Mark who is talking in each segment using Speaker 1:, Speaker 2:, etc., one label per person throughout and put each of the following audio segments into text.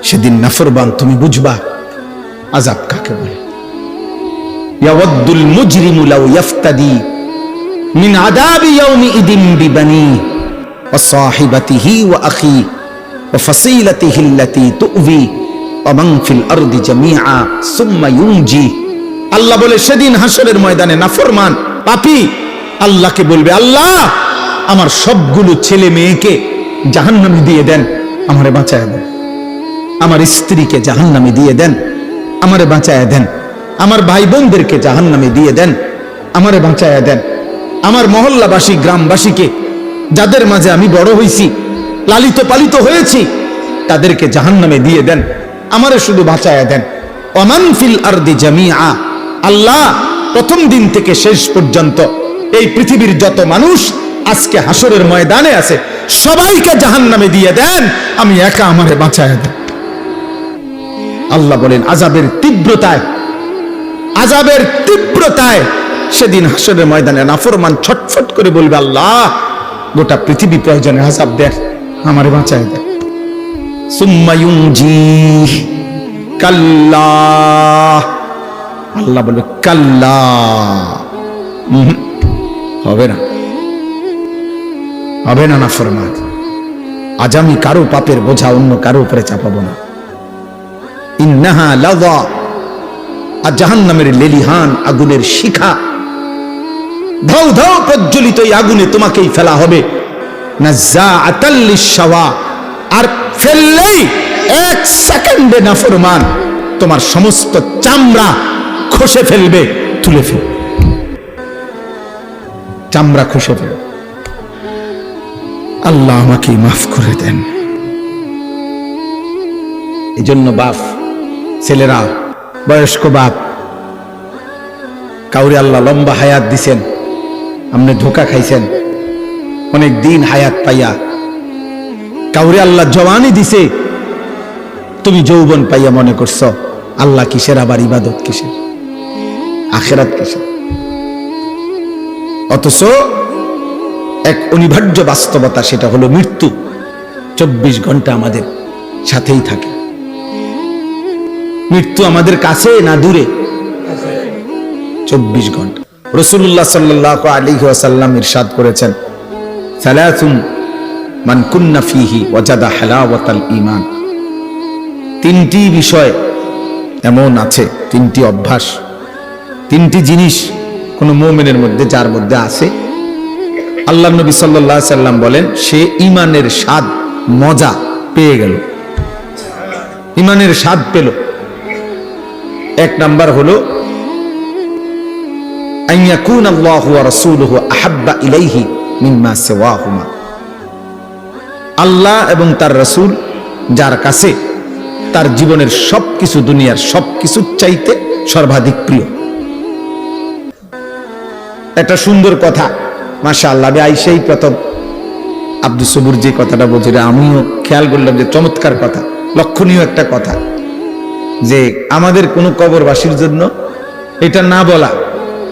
Speaker 1: সেদিন নাফরমান তুমি বুঝবা আযাব কাকে বলে। ইয়াওয়াদ্দুল মুজরিমু লাউ ইফতাদি মিন আযাবি ইয়াউমিইদিন বিবানি ওয়া সাহিবাতিহি ওয়া আখি ওয়া ফাসিলাতিহি আল্লাতী তু'বি ওয়া মান ফিল আরদি জামিআ সুম্মা ইউনজি। আল্লাহ বলে সেদিন হাসরের ময়দানে নাফরমান পাপী আল্লাহকে বলবে, আল্লাহ আমার সবগুলো ছেলে মেয়েকে জাহান্নামে দিয়ে দেন, আমারে বাঁচায় দেন। আমার স্ত্রীকে জাহান্নামে দিয়ে দেন, আমারে বাঁচায় দেন। আমার ভাই বোনদেরকে জাহান্নামে দিয়ে দেন, আমারে বাঁচায় দেন। আমার মহল্লাবাসী গ্রামবাসীকে, যাদের মাঝে আমি বড় হয়েছি, লালিত পালিত হয়েছি, তাদেরকে জাহান্নামে দিয়ে দেন, আমারে শুধু বাঁচায় দেন। ওমান ফিল আরদি জামিআ, আল্লাহ প্রথম দিন থেকে শেষ পর্যন্ত এই পৃথিবীর যত মানুষ আজকে হাসরের ময়দানে আছে সবাইকে জাহান্নামে দিয়ে দেন, আমি একা আমারে বাঁচায় দেন। আল্লাহ বলেন আযাবের তীব্রতায় সেদিন হাসরের ময়দানে নাফরমান ছটফট করে বলবে, আল্লাহ গোটা পৃথিবী প্রয়োজনে আযাব দেন, আমারে বাঁচায় দেন। সুম্মা ইউনজি, কাল্লা, আল্লাহ বলে কাল্লা, হবে না, হবে না নাফরমান। আজ আমি কারো পাপের বোঝা অন্য কারো উপরে চাপাবো না। ইন্নাহা লাযা, আর জাহান্নামের লেলিহান আগুনের শিখা, ধাউ ধাউ প্রজ্বলিত এই আগুনে তোমাকেই ফেলা হবে। নাযাআতাল লিশাওয়া, আর ফেললেই এক সেকেন্ডে নাফরমান তোমার সমস্ত চামড়া খসে ফেলবে, তুলে ফেলবে, চামড়া খসে ফেলবে। আল্লাহ আমাকে মাফ করে দেন। এই জন্য বাপ, ছেলেরা, বয়স্ক বাপ, কাউরে আল্লাহ লম্বা হায়াত দিছেন, আপনি ধোকা খাইছেন অনেক দিন হায়াত পাইয়া। কাউরে আল্লাহ জওয়ানি দিছে, তুমি যৌবন পাইয়া মনে করছো আল্লাহ কিসের, আবার ইবাদত কিসের, আখিরাত কিসের। অথচ এক অনিবার্য বাস্তবতা, সেটা হলো মৃত্যু 24 ঘন্টা আমাদের সাথেই থাকে। মৃত্যু আমাদের কাছে না দূরে? 24 ঘন্টা। রাসূলুল্লাহ সাল্লাল্লাহু আলাইহি ওয়াসাল্লাম ইরশাদ করেছেন, সালাসুন মান কুন্না ফীহি ওয়াজাদা হালাওয়াতাল ঈমান। তিনটি বিষয় এমন আছে, তিনটি অভ্যাস, তিনটি জিনিস কোন মুমিনের মধ্যে, যার মধ্যে আছে, আল্লাহর নবী সাল্লাল্লাহু আলাইহি সাল্লাম বলেন সে ঈমানের স্বাদ মজা পেয়ে গেল, ঈমানের স্বাদ পেল। এক নাম্বার হলো আন ইয়াকুনা আল্লাহু ওয়া রাসূলুহু আহাব্বা ইলাইহি মিম্মা সিওয়াহুমা। আল্লাহ এবং তার রাসূল যার কাছে তার জীবনের সবকিছু, দুনিয়ার সবকিছুর চাইতে সর্বাধিক প্রিয়। একটা সুন্দর কথা, মাশাআল্লাহ। আমি আইসাই প্রথম আব্দুস সবুর যে কথাটা বলছে, আমিও খেয়াল করলাম যে চমৎকার কথা, লক্ষণীয় একটা কথা, যে আমাদের কোনো কবরবাসীর জন্য এটা না বলা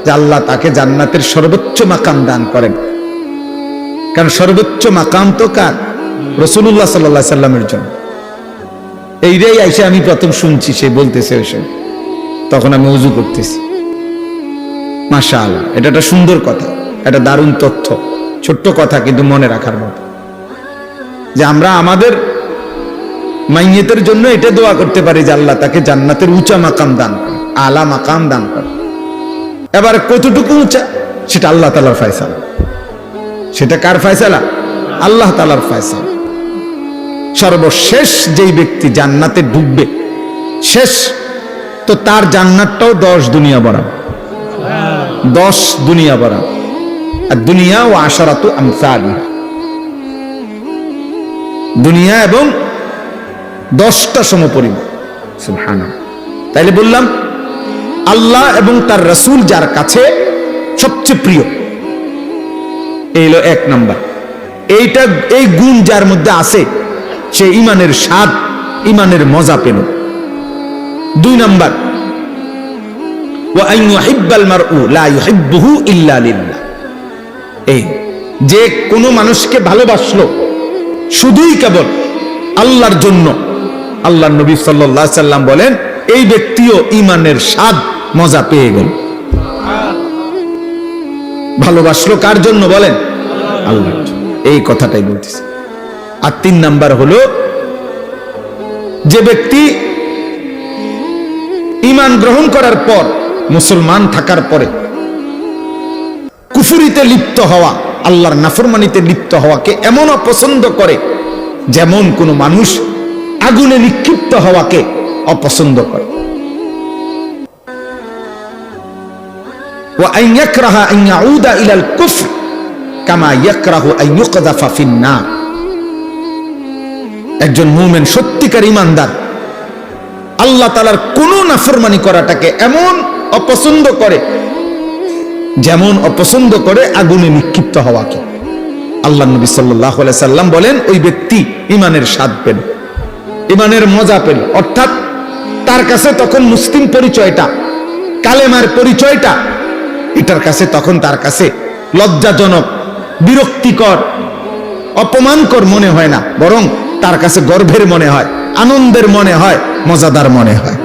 Speaker 1: যে আল্লাহ তাকে জান্নাতের সর্বোচ্চ মাকাম দান করেন। কারণ সর্বোচ্চ মাকাম তো কার? রাসূলুল্লাহ সাল্লাল্লাহু আলাইহি সাল্লামের জন্য। এইটাই আইসা আমি প্রথম শুনছি, সে বলতেছে ওই সময়, তখন আমি ওযু করতেছি। মাশাআল্লাহ, এটা একটা সুন্দর কথা, একটা দারুণ তথ্য, ছোট্ট কথা কিন্তু মনে রাখার মতো, যে আমরা আমাদের মাইয়েতের জন্য এটা দোয়া করতে পারি যে আল্লাহ তাকে জান্নাতের উঁচা মাকাম দান করে, আলা মাকাম দান করে। এবার কতটুকু উঁচা সেটা আল্লাহ তাআলার ফয়সালা। সেটা কার ফয়সালা? আল্লাহ তাআলার ফয়সালা। সর্বশেষ যেই ব্যক্তি জান্নাতে ঢুকবে, শেষ তো তার জান্নাতটাও 10 দুনিয়া বরাবর, 10 দুনিয়া বরাবর। আর দুনিয়া ও আশারাতু আমসালিহা, দুনিয়া এবং 10টা সমপরিমাণ। সুবহানাল্লাহ। তাইলে বললাম আল্লাহ এবং তার রাসূল যার কাছে সবচেয়ে প্রিয়, এই হলো এক নাম্বার। এইটা, এই গুণ যার মধ্যে আছে, সে ঈমানের স্বাদ, ঈমানের মজা পেল। 2 নাম্বার, ওয়া আন ইউহিব্বাল মারউ লা ইউহিব্বুহু ইল্লা লিল্লাহ। এই যে কোনো মানুষকে ভালোবাসলো শুধুই কেবল আল্লাহর জন্য, আল্লাহ নবী সাল্লাল্লাহু আলাইহি সাল্লাম বলেন এই ব্যক্তিও ঈমানের স্বাদ মজা পেয়ে গেল। ভালোবাসলো কার জন্য বলেন? আল্লাহর জন্য। এই কথাটাই বলতেছে। আর 3 নাম্বার হলো যে ব্যক্তি ঈমান গ্রহণ করার পর, মুসলমান থাকার পরে কুফরিতে লিপ্ত হওয়া, আল্লাহর নাফরমানিতে লিপ্ত হওয়াকে এমন অপছন্দ করে যেমন কোন মানুষ আগুনে নিক্ষিপ্ত হওয়াকে অপছন্দ করে। ওয়া আন ইয়াকরাহা আন ইয়াউদা ইলাল কুফর কামা ইয়াকরাহু আন ইউকযাফা ফিন নার। একজন মুমিন সত্যিকার ঈমানদার আল্লাহ তাআলার কোন নাফরমানি করাটাকে এমন অপছন্দ করে যেমন অপছন্দ করে আগুনে নিক্ষিপ্ত হওয়াকে। আল্লাহ নবী সাল্লাল্লাহু আলাইহি সাল্লাম বলেন ওই ব্যক্তি ঈমানের স্বাদ পেল, ঈমানের মজা পেল। অর্থাৎ তার কাছে তখন মুসলিম পরিচয়টা, কালেমার পরিচয়টা, এটার কাছে তখন তার কাছে লজ্জাজনক, বিরক্তিকর, অপমানকর মনে হয় না, বরং তার কাছে গর্বের মনে হয়, আনন্দের মনে হয়, মজাদার মনে হয়।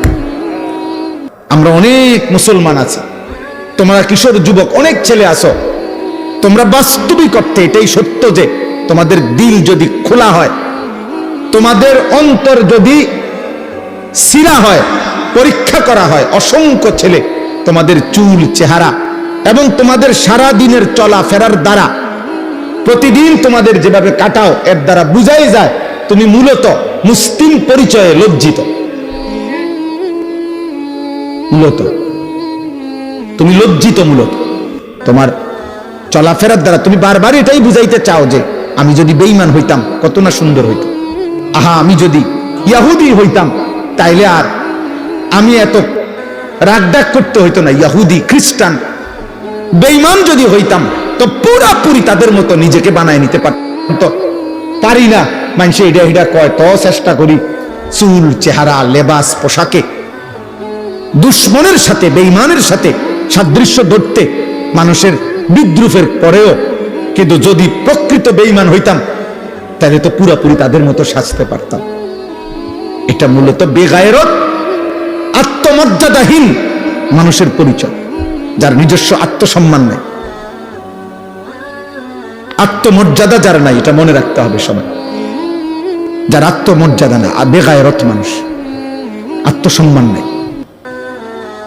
Speaker 1: আমরা অনেক মুসলমান আছি, তোমরা কিশোর যুবক অনেক ছেলে আছো, তোমরা বাস্তবিক অর্থে এটাই সত্য যে তোমাদের দিল যদি খোলা হয়, তোমাদের অন্তর যদি সিরা হয়, পরীক্ষা করা হয়, অসংখ্য ছেলে তোমাদের চুল, চেহারা এবং তোমাদের সারা দিনের চলাফেরার দ্বারা, প্রতিদিন তোমাদের যেভাবে কাটাও, এর দ্বারা বুঝাই যায় তুমি মূলত মুসলিম পরিচয়ে লজ্জিত। মূলত তুমি লজ্জিত, মূলত তোমার চলাফেরার দ্বারা তুমি বারবার এটাই বুঝাইতে চাও যে আমি যদি বেঈমান হইতাম কত না সুন্দর হইতো, আহা আমি যদি ইহুদি হইতাম তাইলে আর আমি এত রাগডাক করতে হইতো না। ইহুদি, খ্রিস্টান, বেঈমান যদি হইতাম তো পুরাপুরি তাদের মতো নিজেকে বানায় নিতে পারতাম, তো পারি না। মানুষে এটা এটা কয় তো চেষ্টা করি চুল, চেহারা, লেবাস, পোশাকে দুশ্মনের সাথে, বেঈমানের সাথে সাদৃশ্য ধরতে মানুষের বিদ্রুপের পরেও, কিন্তু যদি প্রকৃত বেঈমান হইতাম তাহলে তো পুরাপুরি তাদের মতো সাজতে পারতাম। এটা মূলত বেগায়রত, আত্মমর্যাদাহীন মানুষের পরিচয়, যার নিজস্ব আত্মসম্মান নেই, আত্মমর্যাদা যার নাই, এটা মনে রাখতে হবে সবাই। যার আত্মমর্যাদা না, বেগায়রত মানুষ, আত্মসম্মান নাই,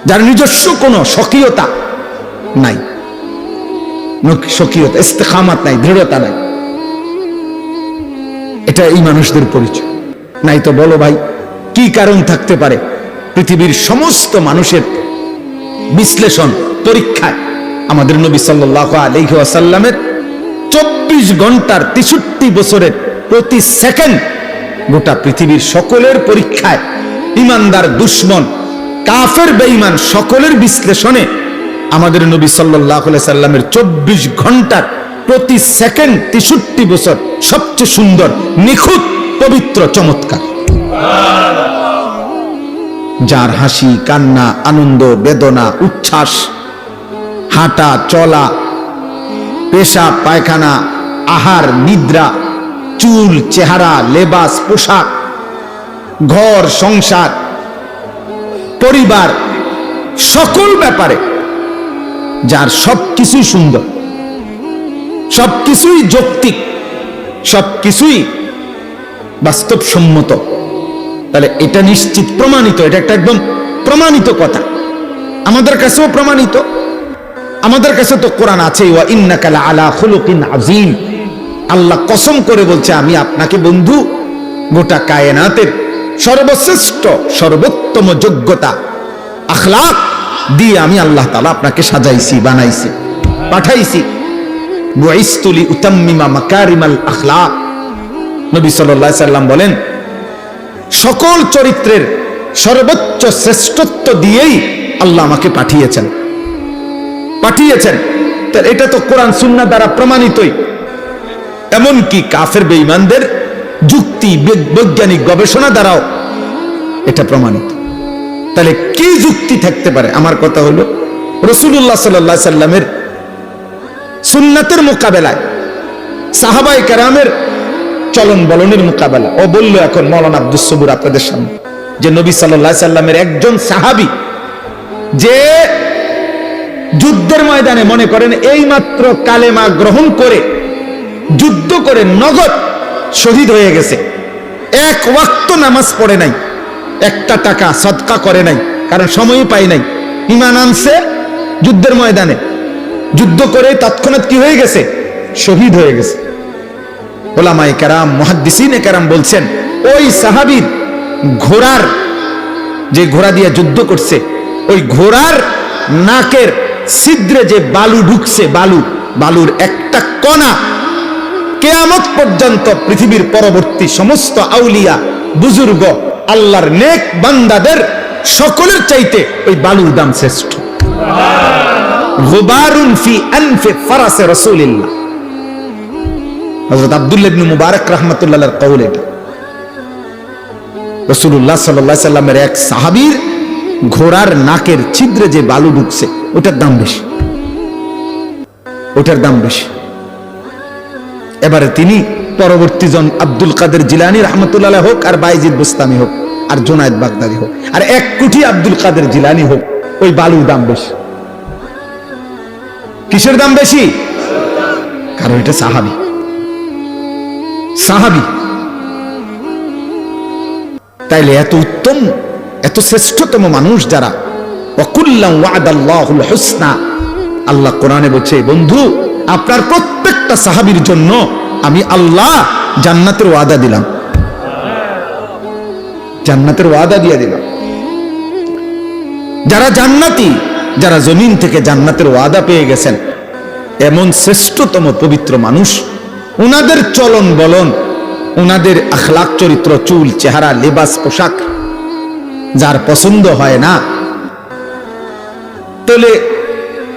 Speaker 1: যার নিজস্ব কোনো স্বকীয়তা নাই, স্বকীয়তা, ইস্তেকামাত নাই, দৃঢ়তা নাই, এটা এই মানুষদের পরিচয়। নাই তো বলো ভাই কি কারণ থাকতে পারে? পৃথিবীর সমস্ত মানুষের বিশ্লেষণ, পরীক্ষায় আমাদের নবী সাল্লাল্লাহু আলাইহি ওয়াসাল্লামের 24 ঘন্টার 63 বছরের প্রতি সেকেন্ড গোটা পৃথিবীর সকলের পরীক্ষায়, ঈমানদার, দুশমন, কাফের, বেঈমান সকলের বিশ্লেষণে আমাদের নবী সাল্লাল্লাহু আলাইহি সাল্লামের 24 ঘন্টার প্রতি সেকেন্ড 63 বছর সবচেয়ে সুন্দর, নিখুঁত, পবিত্র, চমৎকার। যার হাসি, কান্না, আনন্দ, বেদনা, উচ্ছ্বাস, হাঁটা, চলা, পেশাব, পায়খানা, আহার, নিদ্রা, চুল, চেহারা, লেবাস, পোশাক, ঘর, সংসার, পরিবার, সকল ব্যাপারে যার সবকিছুই সুন্দর, সবকিছুই যৌক্তিক, সবকিছুই বাস্তবসম্মত, তাহলে এটা নিশ্চিত প্রমাণিত, এটা একটা একদম প্রমাণিত কথা, আমাদের কাছেও প্রমাণিত। আমাদের কাছে তো কোরআন আছে, ওয়া ইন্নাকা লাআলা খুলুকিন আযীম। আল্লাহ কসম করে বলছে আমি আপনাকে বন্ধু গোটা কায়নাতের সর্বশ্রেষ্ঠ, সর্বোত্তম যোগ্যতা, আখলাক দিয়ে আমি আল্লাহ তাআলা আপনাকে সাজাইছি, বানাইছি, পাঠাইছি। বুইসতু লিউতাম্মিমা মাকারিমাল আখলাক। নবী সাল্লাল্লাহু আলাইহি সাল্লাম বলেন সকল চরিত্রের সর্বোচ্চ শ্রেষ্ঠত্ব দিয়েই আল্লাহ আমাকে পাঠিয়েছেন। এটা তো কোরআন সুন্নাহ দ্বারা প্রমাণিতই। এমনকি কাফের বেঈমানদের যুক্তি, বৈজ্ঞানিক গবেষণা দ্বারাও এটা প্রমাণিত। তাহলে কি যুক্তি থাকতে পারে? আমার কথা হলো রাসূলুল্লাহ সাল্লাল্লাহু আলাইহি সাল্লামের সুন্নাতের মোকাবেলায় সাহাবায়ে কেরামের চলন বলনের মোকাবেলা। ও বলল এখন মৌলানা আব্দুস সবুর আপনাদের সামনে যে নবী সাল্লাল্লাহু আলাইহি সাল্লামের একজন সাহাবী যে যুদ্ধের ময়দানে মনে করেন এই মাত্র কালেমা গ্রহণ করে যুদ্ধ করে নগদ শহীদ হয়ে গেছে, এক ওয়াক্ত নামাজ পড়ে নাই, একটা টাকা সদকা করে নাই, কারণ সময়ই পাই নাই, ঈমান আনছে যুদ্ধের ময়দানে, যুদ্ধ করে তৎক্ষণাৎ কি হয়ে গেছে, শহীদ হয়ে গেছে। ওলামায়ে কেরাম মুহাদ্দিসিনে কেরাম বলছেন ওই সাহাবীর ঘোড়ার, যে ঘোড়া দিয়ে যুদ্ধ করছে, ওই ঘোড়ার নাকের ছিদ্রে যে বালু ঢুকছে, বালুর একটা কণা কিয়ামত পর্যন্ত পৃথিবীর পরবর্তী সমস্ত আউলিয়া বুজুর্গ আল্লাহর নেক বান্দাদের সকলের চাইতে ওই বালুর দাম শ্রেষ্ঠ। গুবারুন ফি আনফি ফারাসে রাসূলিল্লাহ, হযরত আব্দুল্লাহ ইবনে মুবারক রাহমাতুল্লাহ আলাইহির কওল। এটা রাসূলুল্লাহ সাল্লাল্লাহু আলাইহি সাল্লামের এক সাহাবীর ঘোড়ার নাকের ছিদ্রে যে বালু ঢুকছে ওটার দাম বেশি, ওটার দাম বেশি। এবারে তিনি পরবর্তী জন আব্দুল কাদের জিলানী রাহমাতুল্লাহ আলাইহি হোক, আর বাইজিদ বুস্তামি হোক, আর জুনায়েদ বাগদাদি হোক, আর 1 কোটি আব্দুল কাদের জিলানী হোক, ওই বালুর দাম বেশি। কিসের দাম বেশি? কারণ এটা সাহাবী, সাহাবী। তাইলে এত উত্তম, এত শ্রেষ্ঠতম মানুষ যারা, ওয়াকুল্লাম ওয়াদাল্লাহুল হুসনা, আল্লাহ কোরআনে বলছে বন্ধু আপনার প্রত্যেকটা সাহাবীর জন্য আমি আল্লাহ জান্নাতের ওয়াদা দিলাম, জান্নাতের ওয়াদা দিয়ে দিলাম। যারা জান্নাতি, যারা জমিন থেকে জান্নাতের ওয়াদা পেয়ে গেছেন, এমন শ্রেষ্ঠতম পবিত্র মানুষ, উনাদের চলন বলন, উনাদের আখলাক চরিত্র, চুল, চেহারা, লেবাস, পোশাক যার পছন্দ হয় না, তাহলে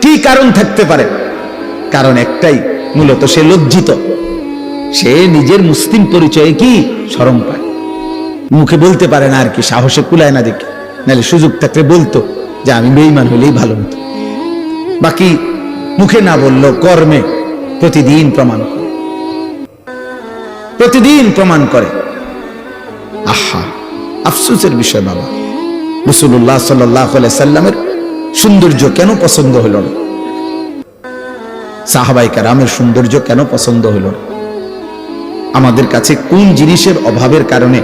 Speaker 1: কি কারণ থাকতে পারে? কারণ একটাই, মূলত সে লজ্জিত, সে নিজের মুসলিম পরিচয়ে কি শরম পায়, মুখে বলতে পারে না আর কি, সাহসে কুলায় না দেখে, নাহলে সুযোগ থাকলে বলতো যে আমি বেঈমান হলেই ভালো হতো। বাকি মুখে না বললেও কর্মে প্রতিদিন প্রমাণ করে, প্রতিদিন প্রমাণ করে। আহা, আফসোসের বিষয় বাবা, রাসূলুল্লাহ সাল্লাল্লাহু আলাইহি সাল্লামের সৌন্দর্য কেন পছন্দ হলো না? সাহাবায়ে কেরামের সৌন্দর্য কেন পছন্দ হলো না? আমাদের কাছে কোন জিনিসের অভাবের কারণে,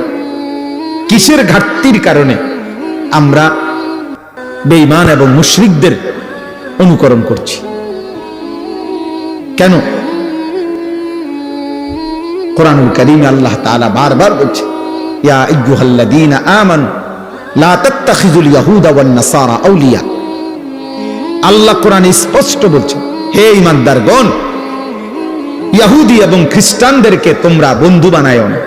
Speaker 1: কিসের ঘাটতির কারণে আমরা বেঈমান এবং মুশরিকদের অনুকরণ করছি? কেন? কোরআনুল কারীমে আল্লাহ তাআলা বারবার বলছে, ইয়া আইয়ুহাল্লাযীনা আমানু লা তাত্তাখিযুল ইয়াহুদা ওয়ান নাসারা আউলিয়া। আল্লাহ কোরআনে স্পষ্ট বলছে, হে ঈমানদারগণ, ইহুদি এবং খ্রিস্টানদেরকে তোমরা বন্ধু বানায়ো না,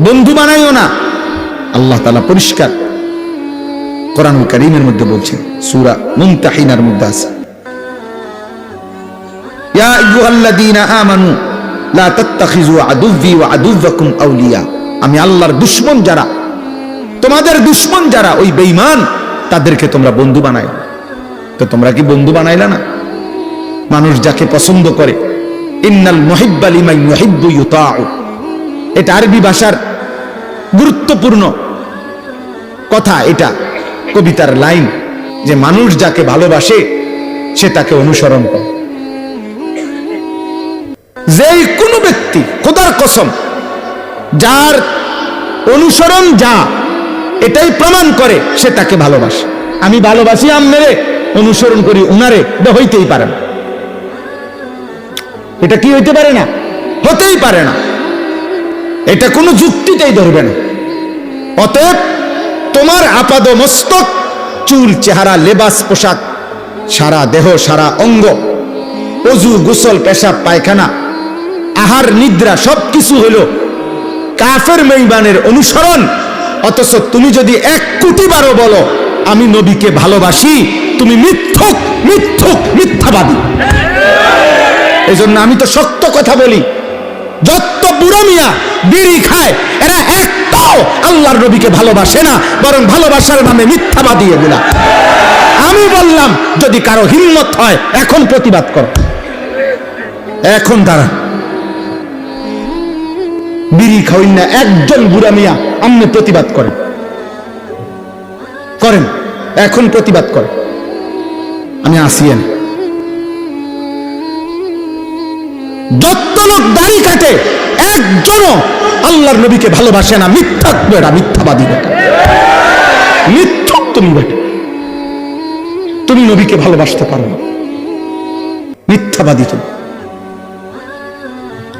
Speaker 1: বন্ধু বানায়ো না। আল্লাহ তাআলা পরিষ্কার কোরআনুল কারীমের মধ্যে বলছেন, সূরা মুমতাহিনার মধ্যে আছে, ইয়া আইয়ুহাল্লাযীনা আমানু লা তাত্তাখিযু আদুव्বি ওয়া আদুव्বাকুম আউলিয়া। আমি আল্লাহর দুশমন যারা, তোমাদের দুশমন যারা, ওই বেঈমান, তাদেরকে তোমরা বন্ধু বানায়। তো তোমরা কি বন্ধু বানাইলা না? মানুষ যাকে পছন্দ করে, ইন্নাল মুহিব্বা লিমান ইউহিব্বু ইউতাউ, এটা আরবি ভাষার গুরুত্বপূর্ণ কথা, এটা কবিতার লাইন, যে মানুষ যাকে ভালোবাসে সে তাকে অনুসরণ করে। যেই কোনো ব্যক্তি, খোদার কসম, যার অনুসরণ যা এটাই প্রমাণ করে সে তাকে ভালোবাসে। আমি ভালোবাসি আমনেরে, অনুসরণ করি উনারে, এটা হইতেই পারে না। এটা কি হইতে পারে না? হতেই পারে না। এটা কোনো যুক্তিতেই ধরবে না। অতএব তোমার আপাদ মস্তক, চুল, চেহারা, লেবাস, পোশাক, সারা দেহ, সারা অঙ্গ, ওযু, গোসল, পেশাব, পায়খানা, আহার, নিদ্রা, সবকিছু হলো কাফের বেঈমানের অনুসরণ। অথচ তুমি যদি 1 কোটি বারও বলো আমি নবীকে ভালোবাসি, তুমি মিথ্যুক, মিথ্যুক, মিথ্যাবাদী। এই জন্য আমি তো সত্য কথা বলি। যত বুড়ো মিয়া বিড়ি খায়, এরা একটাও আল্লাহর নবীকে ভালোবাসে না, বরং ভালোবাসার নামে মিথ্যাবাদী এগুলা। আমি বললাম, যদি কারো হিম্মত হয় এখন প্রতিবাদ করো, এখন দাঁড়া। বিড়ি খাওয়াই না একজন বুড়া মিয়া আপনি প্রতিবাদ করেন, করেন, এখন প্রতিবাদ করেন। আমি আসিয়েন যত লোক দাড়ি কাটে একজনও আল্লাহর নবীকে ভালোবাসে না। মিথ্যাবাদী বেটা, মিথ্যক তুমি বেটা, তুমি নবীকে ভালোবাসতে পারো না, মিথ্যাবাদী তুমি।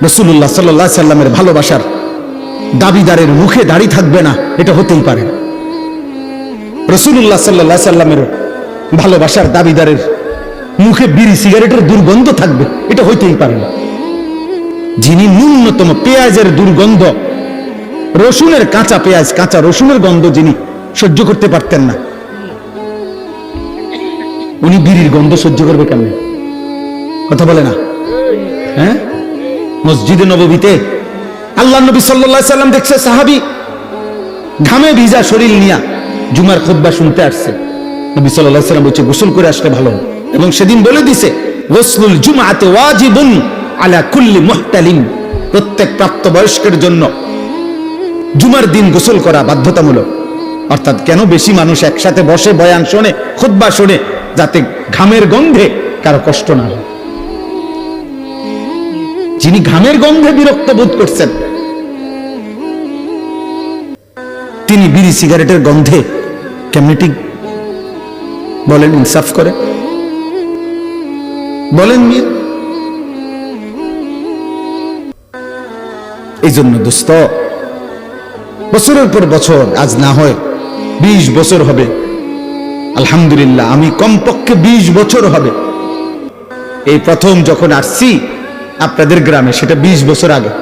Speaker 1: রাসূলুল্লাহ সাল্লাল্লাহু আলাইহি সাল্লামের ভালোবাসার দাবিদারের মুখে দাড়ি থাকবে না, এটা হতেই পারে না। রাসূলুল্লাহ সাল্লাল্লাহু আলাইহি সাল্লামের ভালোবাসার দাবিদারের মুখে বিড়ি সিগারেটের দুর্গন্ধ থাকবে, এটা হইতেই পারে না। যিনি ন্যূনতম পেঁয়াজের দুর্গন্ধ, রসুনের কাঁচা পেঁয়াজ, কাঁচা রসুনের গন্ধ যিনি সহ্য করতে পারতেন না, উনি বিড়ির গন্ধ সহ্য করবে কেমন? কথা বলে না? হ্যাঁ, মসজিদে নববীতে আল্লাহ নবী সাল্লাল্লাহু আলাইহি সাল্লাম দেখছে সাহাবী ঘামে ভিজা শরীর নিয়া জুমার খুতবা শুনতে আসছে। নবী সাল্লাল্লাহু আলাইহি সাল্লাম বলছে গোসল করে আসলে ভালো, এবং সেদিন বলে দিছে গোসলুল জুমআতি ওয়াজিবুন আলা কুল্লি মুহতালিম, প্রত্যেক প্রাপ্তবয়স্কের জন্য জুমার দিন গোসল করা বাধ্যতামূলক। অর্থাৎ কেন? বেশি মানুষ একসাথে বসে বয়ান শোনে, খুতবা শোনে, যাতে ঘামের গন্ধে কারো কষ্ট না হয়। যিনি ঘামের গন্ধে বিরক্ত বোধ করছেন, তিনি বিড়ি সিগারেটের গন্ধে কেমনে ঠিক বলেন? ইনসাফ করে বলেন মিয়া। এই জন্য দোস্ত, বছরের পর বছর, আজ না হয় 20 বছর হবে, আলহামদুলিল্লাহ, আমি কমপক্ষে 20 বছর হবে এই প্রথম যখন আসছি আপনাদের গ্রামে, সেটা 20 বছর আগে।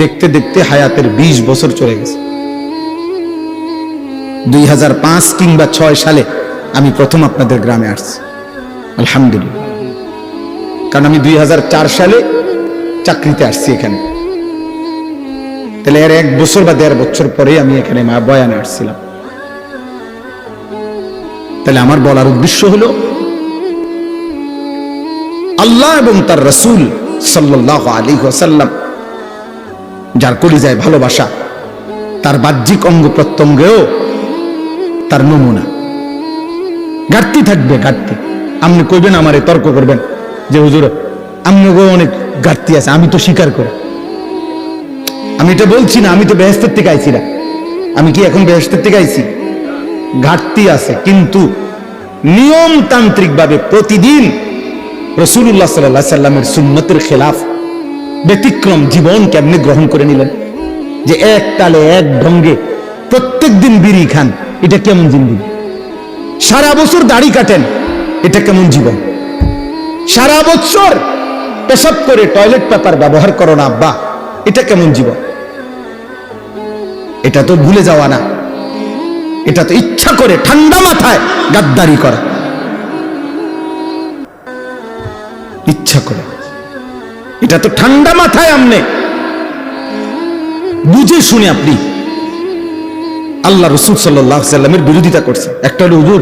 Speaker 1: দেখতে দেখতে হায়াতের 20 বছর চলে গেছে। 2005 কিংবা 6 সালে আমি প্রথম আপনাদের গ্রামে আসছি, আলহামদুলিল্লাহ। কারণ আমি 2004 সালে চাকরিতে আসছি এখানে, তাহলে এর 1 বছর বা 1.5 বছর পরে আমি এখানে বয়ানে আসছিলাম। তাহলে আমার বলার উদ্দেশ্য হলো, আল্লাহ এবং তার রাসূল সাল্লাল্লাহু আলাইহি ওয়াসাল্লাম যার কলিজায় ভালোবাসা, তার বাহ্যিক অঙ্গ প্রত্যঙ্গেও তার নমুনা। ঘাটতি থাকবে, ঘাটতি। আপনি কইবেন, আমারে তর্ক করবেন যে হুজুর আমগো অনেক ঘাটতি আছে, আমি তো স্বীকার করি। আমি এটা বলছি না, আমি তো বেহেশতের থেকে আইছি না। আমি কি এখন বেহেশতের থেকে আইছি? ঘাটতি আছে, কিন্তু নিয়মতান্ত্রিক ভাবে প্রতিদিন রাসূলুল্লাহ সাল্লাল্লাহু আলাইহি সাল্লামের সুন্নতের খেলাফ, ব্যতিক্রম জীবন কেমনে গ্রহণ করে নিলেন, যে এক তালে এক ঢঙ্গে প্রত্যেক দিন বিড়ি খান, এটা কেমন জিন্দেগি? সারা বছর দাড়ি কাটেন, এটা কেমন জীবন? সারা বছর পেশাব করে টয়লেট পেপার ব্যবহার করো না আব্বা, এটা কেমন জীবন? এটা তো ভুলে যাওয়া না, এটা তো ইচ্ছা করে ঠান্ডা মাথায় গাদ্দারি করা, ইচ্ছা করে। এটা তো ঠান্ডা মাথায় আমনে বুঝে শুনে আপনি আল্লাহ রাসূল সাল্লাল্লাহু আলাইহি সাল্লামের বিরোধিতা করছেন। একটা হলো হুজুর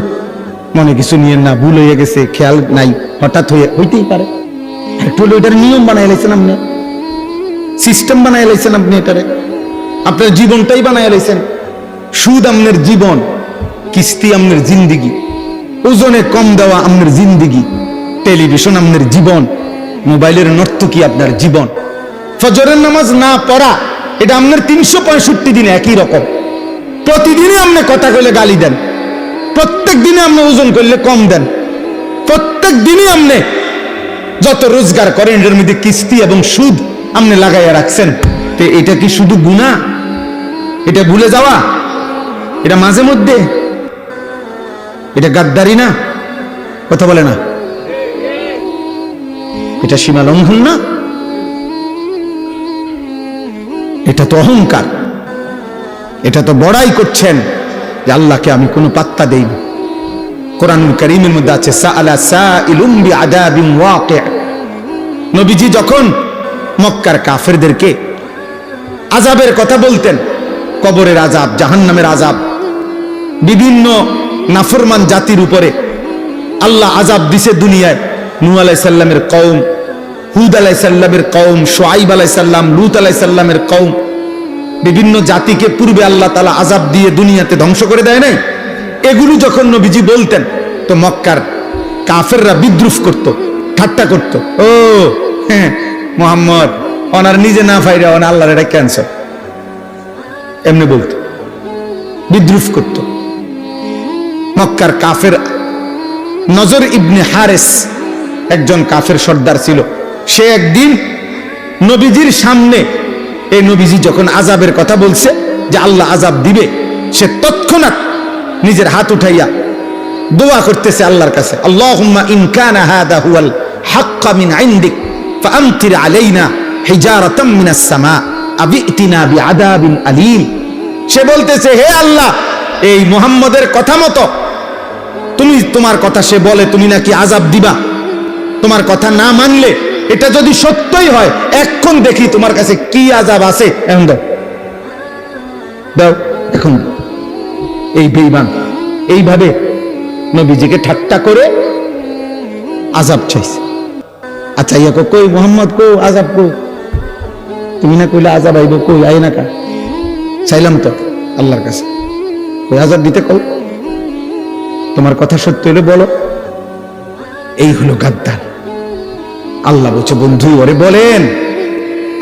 Speaker 1: মনে কিছু নিয়েন না, ভুল হয়ে গেছে, খেয়াল নাই, হঠাৎ হইতেই পারে। একটা হলো এটার নিয়ম বানাই লাইছেন আপনি, সিস্টেম বানাই লাইছেন আপনি, এটারে আপনার জীবনটাই বানাই লাইছেন। সুদ আপনার জীবন, কিস্তি আপনার জিন্দিগি, ওজনে কম দেওয়া আপনার জিন্দিগি, টেলিভিশন আপনার জীবন, মোবাইলের নর্তকী আপনার জীবন, ফজরের নামাজ না পড়া এটা আপনার 365 দিনে একই রকম। প্রতিদিনই আপনি কথা কইলে গালি দেন, প্রত্যেক দিনে আপনি ওজন করলে কম দেন, প্রত্যেক দিনই আপনি যত রোজগার করেন এর মধ্যে কিস্তি এবং সুদ আপনি লাগাইয়া রাখছেন। তো এটা কি শুধু গুনাহ? এটা ভুলে যাওয়া? এটা মাঝে মধ্যে? এটা গাদ্দারি না? কথা বলে না? এটা সীমা লঙ্ঘন না? এটা তো অহংকার, এটা তো বড়াই করছেন যে আল্লাহকে আমি কোনো পাত্তা দেই না। কোরআনুল কারীমের মধ্যে আছে সাআলা সাইলুম বিআযাবিন ওয়াকি'। নবীজি যখন মক্কার কাফেরদেরকে আযাবের কথা বলতেন, কবরের আযাব, জাহান্নামের আযাব, বিভিন্ন নাফরমান জাতির উপরে আল্লাহ আযাব দিছে দুনিয়ায়। নূহ আলাইহিস সালামের কওম, হুদ আলাইহিস সালামের কওম, শুআইব আলাইহিস সালাম, লূত আলাইহিস সালামের কওম, বিভিন্ন জাতিকে পূর্বে আল্লাহ তাআলা আযাব দিয়ে দুনিয়াতে ধ্বংস করে দেয় নাই, এগুলো যখন নবীজি বলতেন তো মক্কার কাফেররা বিদ্রুপ করত, ঠাট্টা করত। ও হ্যাঁ, মুহাম্মদ ওনার নিজে না ফাইরা ওনা আল্লাহর এটা ক্যান্সার, এমনি বলতো, বিদ্রুপ করত। মক্কার কাফের নজর ইবনে হারেস একজন কাফের সর্দার ছিল। সে একদিন নবীজির সামনে, এই নবীজি যখন আযাবের কথা বলছে যে আল্লাহ আযাব দিবে, সে তৎক্ষণাৎ নিজের হাত উঠাইয়া দোয়া করতেছে আল্লাহর কাছে, আল্লাহুম্মা ইন কানা হাদা হুয়াল হাক্কা মিন ইনদিক ফাআমতির আলাইনা হিজারাতাম মিনাস সামা আবিতিনা বিআযাবিন আলীম। সে বলতেছে, হে আল্লাহ, এই মুহাম্মদের কথা মতো তুমি, তোমার কথা সে বলে তুমি নাকি আযাব দিবা, তোমার কথা না মানলে এটা যদি সত্যই হয় এখন দেখি তোমার কাছে কি আযাব আছে, এখন দাও দাও এখন। এই বেঈমান এইভাবে নবীজিকে ঠাট্টা করে আযাব চাইছে। আচ্ছা ইয়া কই মুহাম্মদ কো আযাব কো, তুমি না কইলে আযাব আইব, কই আই না কা, চাইলাম তো আল্লাহর কাছে, ওই আযাব দিতে কও, তোমার কথা সত্য হলে বলো। এই হলো গাদ্দার। আল্লাহ বলছে, বন্ধু ওরে বলেন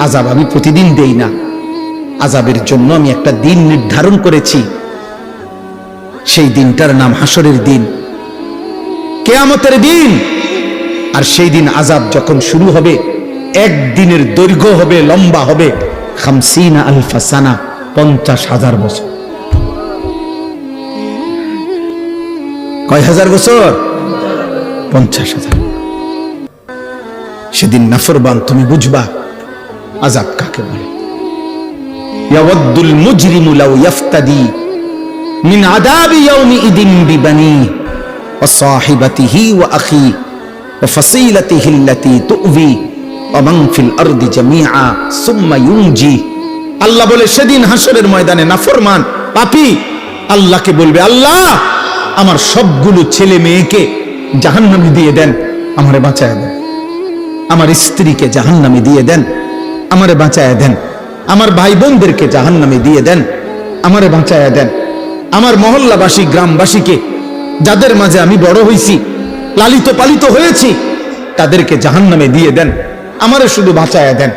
Speaker 1: আযাব আমি প্রতিদিন দেই না, আযাবের জন্য আমি একটা দিন নির্ধারণ করেছি, সেই দিনটার নাম হাসরের দিন, কিয়ামতের দিন। আর সেই দিন আযাব যখন শুরু হবে, একদিনের দৈর্ঘ্য হবে, লম্বা হবে 50 আলফা সানা, 50,000 বছর। কয় হাজার বছর? 50,000। সেদিন নাফরমান তুমি বুঝবা আযাব কাকে বলে। ইয়াওয়াদ্দুল মুজরিমু লাউ ইফতাদি মিন আযাবি ইয়াউমি ইদিন বিবানি ওয়া সাহিবাতিহি ওয়া আখি ওয়া ফাসিলাতিহি আল্লাতী তু'বি ওয়া মান ফিল আরদি জামিআ সুম্মা ইউনজি। আল্লাহ বলে সেদিন হাসরের ময়দানে নাফরমান পাপী আল্লাহকে বলবে, আল্লাহ আমার সবগুলো ছেলে মেয়েকে জাহান্নামে দিয়ে দেন, আমারে বাঁচায় দেন। আমার স্ত্রীকে জাহান্নামে দিয়ে দেন, আমারে বাঁচায় দেন। আমার ভাই বোনদেরকে জাহান্নামে দিয়ে দেন, আমারে বাঁচায় দেন। আমার মহল্লাবাসী গ্রামবাসীকে, যাদের মাঝে আমি বড় হইছি, লালিত পালিত হয়েছি, তাদেরকে জাহান্নামে দিয়ে দেন, আমারে শুধু বাঁচায় দেন।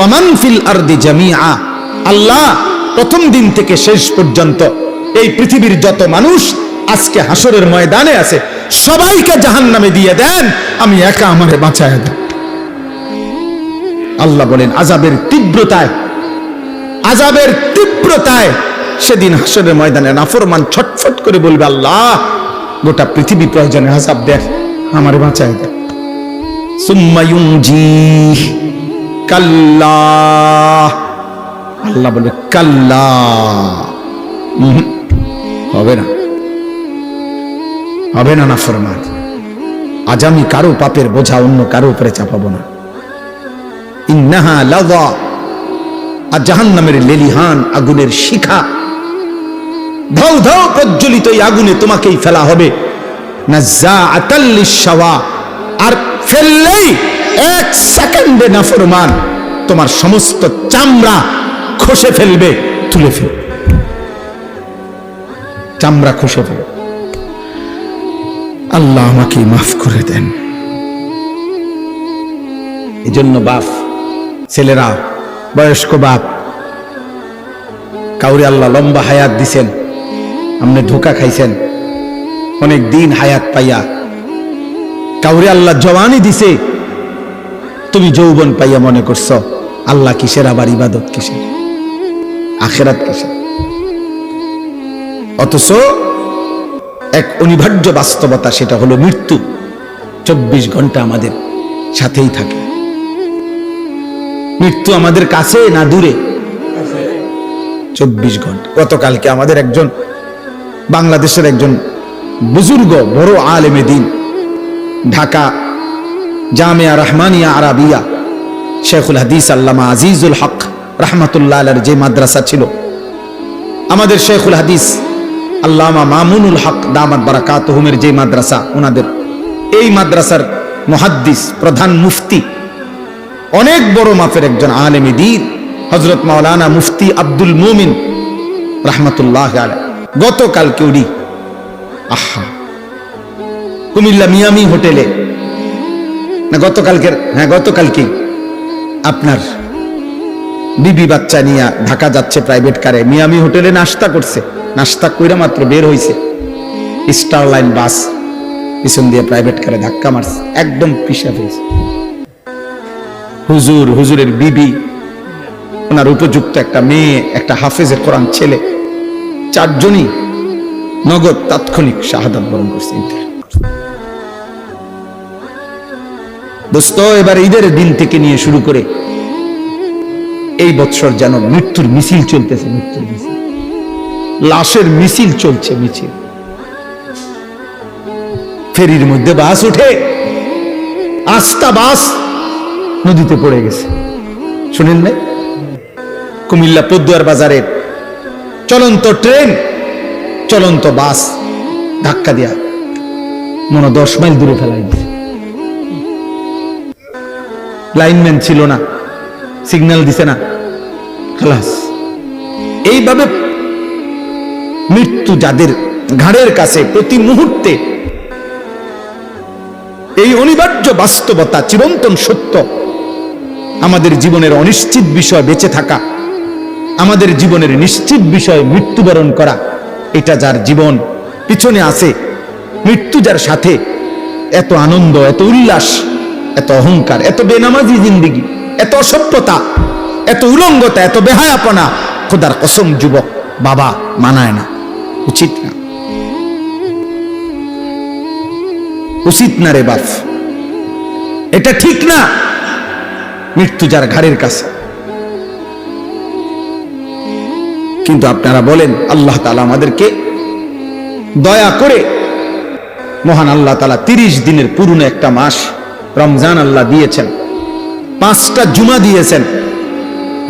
Speaker 1: ওমান ফিল আরদি জামিআ, আল্লাহ প্রথম দিন থেকে শেষ পর্যন্ত এই পৃথিবীর যত মানুষ আজকে হাসরের ময়দানে আছে সবাইকে জাহান্নামে দিয়ে দেন, আমি একা আমারে বাঁচায় দেন। আল্লাহ বলেন আযাবের তীব্রতায়, আযাবের তীব্রতায় সেদিন হাসরের ময়দানে নাফরমান ছটফট করে বলবে, আল্লাহ গোটা পৃথিবী প্রয়োজনে আযাব দেন, আমারে বাঁচায় দেন। সুম্মা ইউনজি কাল্লা, আল্লাহ বলে কাল্লা, হবে না, হবে না নাফরমান। আজ আমি কারো পাপের বোঝা অন্য কারো উপরে চাপাবো না। ইন্নাহা লাযা, আর জাহান্নামের লেলিহান আগুনের শিখা, ধাউ ধাউ প্রজ্বলিত এই আগুনে তোমাকেই ফেলা হবে। নাযাআতাল লিশাওয়া, আর ফেললেই 1 সেকেন্ডে নাফরমান তোমার সমস্ত চামড়া খসে ফেলবে, তুলে ফেলবে, চামড়া খসে ফেলবে। আল্লাহ আমাকে মাফ করে দেন। এজন্য বাপ, ছেলেরা, বয়স্ক বাপ, কাউরে আল্লাহ লম্বা হায়াত দিছেন, আপনি ধোঁকা খাইছেন অনেক দিন হায়াত পাইয়া। কাউরে আল্লাহ জওয়ানি দিছে, তুমি যৌবন পাইয়া মনে করছো আল্লাহ কিসের, আবার ইবাদত কিসের, আখিরাত কিসের। অথচ এক অনিবার্য বাস্তবতা, সেটা হলো মৃত্যু 24 ঘন্টা আমাদের সাথেই থাকে। মৃত্যু আমাদের কাছে না দূরে? 24 ঘন্টা। গতকালকে আমাদের একজন বাংলাদেশের একজন বুজুর্গ বড় আলেমে দ্বীন, ঢাকা জামিয়া রহমানিয়া আরাবিয়া শেখুল হাদিস আল্লামা আজিজুল হক রাহমাতুল্লাহ আলাইহির যে মাদ্রাসা ছিল, আমাদের শেখুল হাদিস আল্লামা মামুনুল হক দামাত বারাকাতুহুমের যে মাদ্রাসা, ওনাদের এই মাদ্রাসার মুহাদ্দিস, প্রধান মুফতি, অনেক বড় মাপের একজন আলেমে দ্বীন, হযরত মাওলানা মুফতি আব্দুল মুমিন রাহমাতুল্লাহ আলাইহি গতকালকে উনি কুমিল্লা মিয়ামি হোটেলে না গতকালকে আপনার বিবি বাচ্চা নিয়ে ঢাকা যাচ্ছে প্রাইভেট কারে, মিয়ামি হোটেলে নাস্তা করছে, নাস্তা কইরা মাত্র বের হইছে, স্টার লাইন বাস পিছন দিয়ে প্রাইভেট কারে ধাক্কা মারছে, একদম পিষা ফেলছে। হুজুরের বিবি, ওনার উপযুক্ত একটা মেয়ে, একটা হাফেজে কোরআন ছেলে, চারজনই নগদ তাৎক্ষণিক শাহাদাত বরণ করছে। দোস্ত, এবার ঈদের দিন থেকে নিয়ে শুরু করে এই বৎসর যেন মৃত্যুর মিছিল চলতেছে, মৃত্যুর মিছিল, লাশের মিছিল চলছে, মিছিল। ফেরির মধ্যে বাস উঠে, আস্তা বাস নদীতে পড়ে গেছে, শুনেন নাই? কুমিল্লা পদ্মুয়ার বাজারের চলন্ত ট্রেন, চলন্ত বাস ধাক্কা দিয়া মনে 10 মাইল দূরে ফেলাই দিয়েছে। লাইনম্যান ছিল না, সিগন্যাল দিছে না, খালাস। এইভাবে মৃত্যু যাদের ঘাড়ের কাছে প্রতি মুহূর্তে, এই অনিবার্য বাস্তবতা, চিরন্তন সত্য, আমাদের জীবনের অনিশ্চিত বিষয় বেঁচে থাকা, আমাদের জীবনের নিশ্চিত বিষয় মৃত্যুবরণ করা, এটা যার জীবন পিছনে আছে, মৃত্যু যার সাথে, এত আনন্দ, এত উল্লাস, এত অহংকার, এত বেনামাজি জিন্দেগি, এত অসভ্যতা, এত উলঙ্গতা, এত বেহায়াপনা, খোদার কসম যুবক বাবা মানায় না, উচিত না, উচিত না রে বাপ, এটা ঠিক না। মৃত্যু যার ঘাড়ের কাছে। কিন্তু আপনারা বলেন, আল্লাহ তাআলা আমাদেরকে দয়া করে, মহান আল্লাহ তাআলা 30 দিনের পুরনো একটা মাস রমজান আল্লাহ দিয়েছেন, 5টা জুমা দিয়েছেন,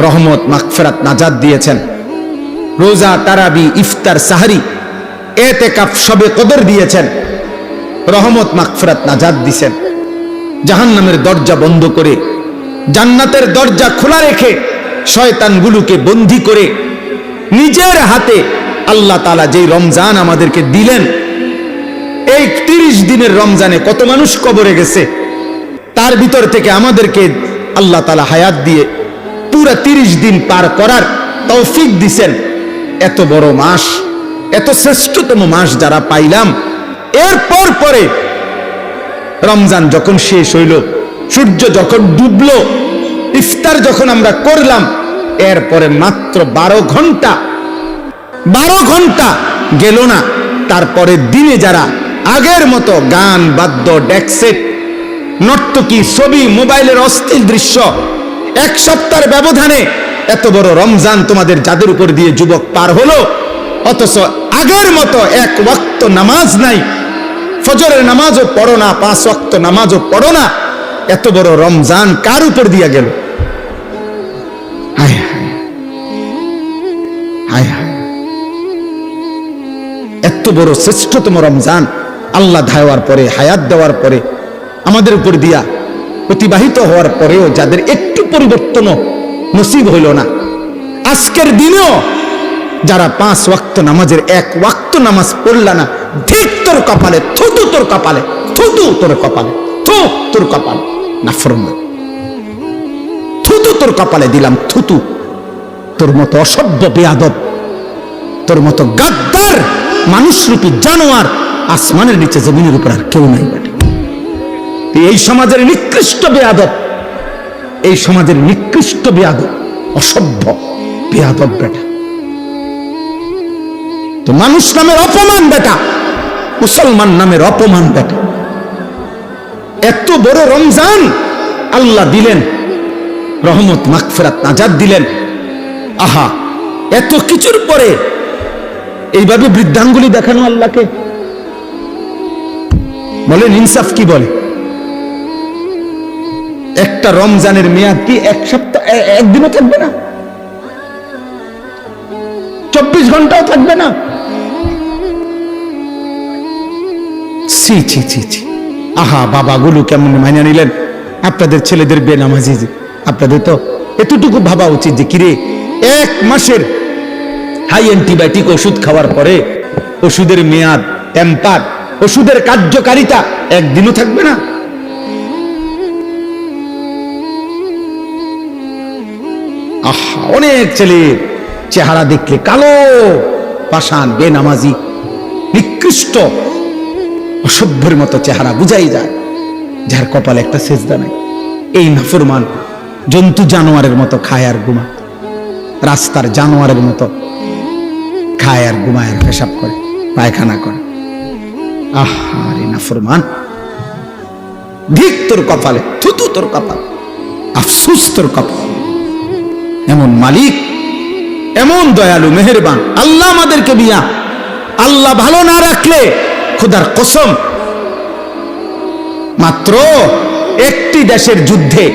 Speaker 1: রহমত, মাগফিরাত, নাজাত দিয়েছেন, রোজা, তারাবি, ইফতার, সাহরি, ইতিকাফ, শবে কদর দিয়েছেন, রহমত, মাগফিরাত, নাজাত দিয়েছেন। জাহান্নামের দরজা বন্ধ করে জান্নাতের দরজা খোলা রেখে শয়তানগুলোকে বন্দী করে নিজের হাতে আল্লাহ তাআলা যেই রমজান আমাদেরকে দিলেন, এই 30 দিনের রমজানে কত মানুষ কবরে গেছে, তার ভিতর থেকে আমাদেরকে আল্লাহ তাআলা হায়াত দিয়ে পুরো 30 দিন পার করার তৌফিক দিছেন। এত বড় মাস, এত শ্রেষ্ঠতম মাস যারা পাইলাম, এরপর পরে রমজান যখন শেষ হইল, সূর্য যখন ডুবলো, ইফতার যখন আমরা করলাম, এরপরে মাত্র 12 ঘন্টা গেল না, তারপরে দিনে যারা আগের মতো গান, বাদ্য, ডেকসেট, নর্তকী, ছবি, মোবাইলের অশ্লীল দৃশ্য, 1 সপ্তাহের ব্যবধানে এত বড় রমজান তোমাদের যাদের উপর দিয়ে যুবক পার হলো, অথচ আগের মতো 1 ওয়াক্ত নামাজ নাই, ফজরের নামাজও পড়ো না, 5 ওয়াক্ত নামাজও পড়ো না, এত বড় রমজান কার উপর দিয়া গেল? হায় হায় হায় হায়, এত বড় শ্রেষ্ঠতম রমজান আল্লাহ দেওয়ার পরে, হায়াত দেওয়ার পরে, আমাদের উপর দিয়া অতিবাহিত হওয়ার পরেও যাদের একটু পরিবর্তনও নসিব হইল না, আজকের দিনেও যারা 5 ওয়াক্ত নামাজের 1 ওয়াক্ত নামাজ পড়লা না, ঠিক তোর কপালে, থুতু তোর কপালে, থুতু তোর কপালে, থু তোর কপালে, নাফরমান, থুতু তোর কপালে দিলাম, থুতু। তোর মতো অসভ্য বেয়াদব, তোর মতো গাদ্দার মানুষরূপী জানোয়ার আসমানের নিচে জমিনের উপর আর কেউ নাই বেটা। এই সমাজের নিকৃষ্ট বেয়াদব, এই সমাজের নিকৃষ্ট বেয়াদব, অসভ্য বেয়াদব বেটা, তো মানুষ নামের অপমান বেটা, মুসলমান নামের অপমান বেটা। এত বড় রমজান আল্লাহ দিলেন, রহমত, মাগফিরাত, নাজাত দিলেন। আহা, এত কিছুর পরে এইভাবে বৃদ্ধাঙ্গুলি দেখানো আল্লাহকে, বলেন ইনসাফ কি বলে? একটা রমজানের মেয়াদ কি 1 সপ্তাহ, 1 দিনও থাকবে না, 24 ঘন্টাও থাকবে না। ছি ছি ছি ছি, আহা, বাবাগুলো কেমন মাইনা নিলেন? আপনাদের ছেলেদের বেনামাজি, আপনাদের তো এতটুকু ভাবা উচিত যে কিরে 1 মাসের হাই অ্যান্টিবায়োটিক ওষুধ খাওয়ার পরে ওষুধের মেয়াদ টেম্পার, ওষুধের কার্যকারিতা একদিনও থাকবে না। আহা, অনেক ছেলে চেহারা দেখলে কালো, পাষাণ, বেনামাজি, নিকৃষ্ট, অসভ্যের মতো চেহারা বুঝাই যায়, যার কপালে একটা সেজদা নাই। এই নাফরমান জন্তু জানোয়ারের মতো খায় আর ঘুমায়, রাস্তার জানোয়ারের মতো খায় আর ঘুমায় আর পেশাব করে, পায়খানা করে। আহারে নাফরমান, ধিক তোর কপালে, থুতু তোর কপাল, আফসুস তোর কপাল। এমন মালিক, এমন দয়ালু, মেহেরবান আল্লাহ আমাদেরকে বিয়া। আল্লাহ ভালো না রাখলে খোদার কসম মাত্র একটি দেশের যুদ্ধে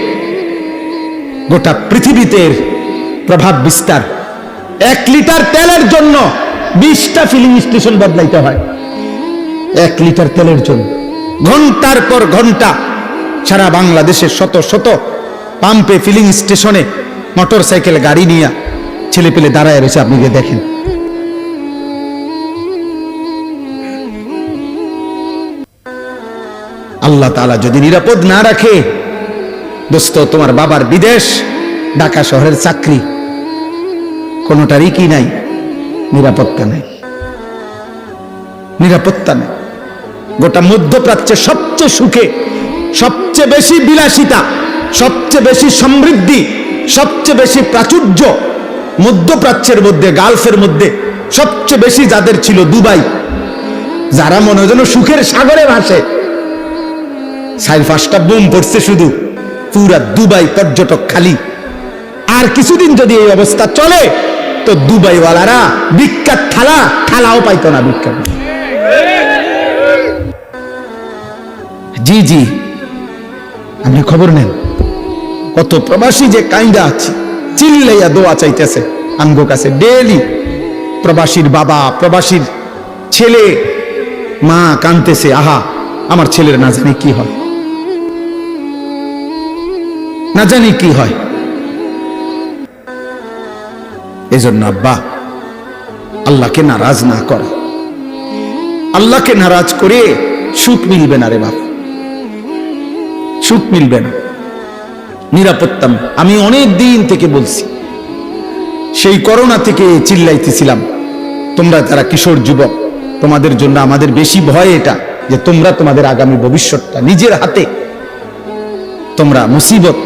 Speaker 1: গোটা পৃথিবীতে প্রভাব বিস্তার। 1 লিটার তেলের জন্য 20টা ফিলিং স্টেশন বদলাইতে হয়। 1 লিটার তেলের জন্য ঘন্টার পর ঘন্টা সারা বাংলাদেশের শত শত পাম্পে, ফিলিং স্টেশনে মোটর সাইকেল গাড়ি নিয়ে ছেলে পেলে দাঁড়ায় রয়েছে। আপনি গিয়ে দেখেন। আল্লাহ তাআলা যদি নিরাপদ না রাখে, দোস্ত, তোমার বাবার বিদেশ, ঢাকা শহরের চাকরি, কোনোটারই কি নাই, নিরাপত্তা নাই, নিরাপত্তা নেই। গোটা মধ্যপ্রাচ্যে সবচেয়ে সুখে, সবচেয়ে বেশি বিলাসিতা, সবচেয়ে বেশি সমৃদ্ধি, সবচেয়ে বেশি প্রাচুর্য মধ্যপ্রাচ্যের মধ্যে, গালফের মধ্যে সবচেয়ে বেশি যাদের ছিল দুবাই, যারা মনে হয় যেন সুখের সাগরে ভাসে। 4-5টা বোম পড়ছে শুধু, পুরা দুবাই পর্যটক খালি। আর কিছুদিন যদি এই অবস্থা চলে তো দুবাইওয়ালারা বিখ্যাত থালাও পাইতো না। বিখ্যাত, জি জি, আপনি খবর নেন কত প্রবাসী যে কাইন্দা আছে, চিল্লাইয়া দোয়া চাইতেছে আমগো কাছে ডেইলি। প্রবাসীর বাবা, প্রবাসীর ছেলে, মা কাঁদতেছে, আহা আমার ছেলের না জানি কি হয়, না জানি কি হয়। এজন্য আব্বা, আল্লাহকে নারাজ না করে, আল্লাহকে নারাজ করে সুখ মিলবে না রে বাপ, সুখ মিলবে না, নিরাপত্তা। আমি অনেক দিন থেকে বলছি, সেই করোনা থেকে চিল্লাইতেছিলাম, তোমরা যারা কিশোর যুবক, তোমাদের জন্য আমাদের বেশি ভয় এটা যে তোমরা তোমাদের আগামী ভবিষ্যৎটা নিজের হাতে তোমরা মুসিবত,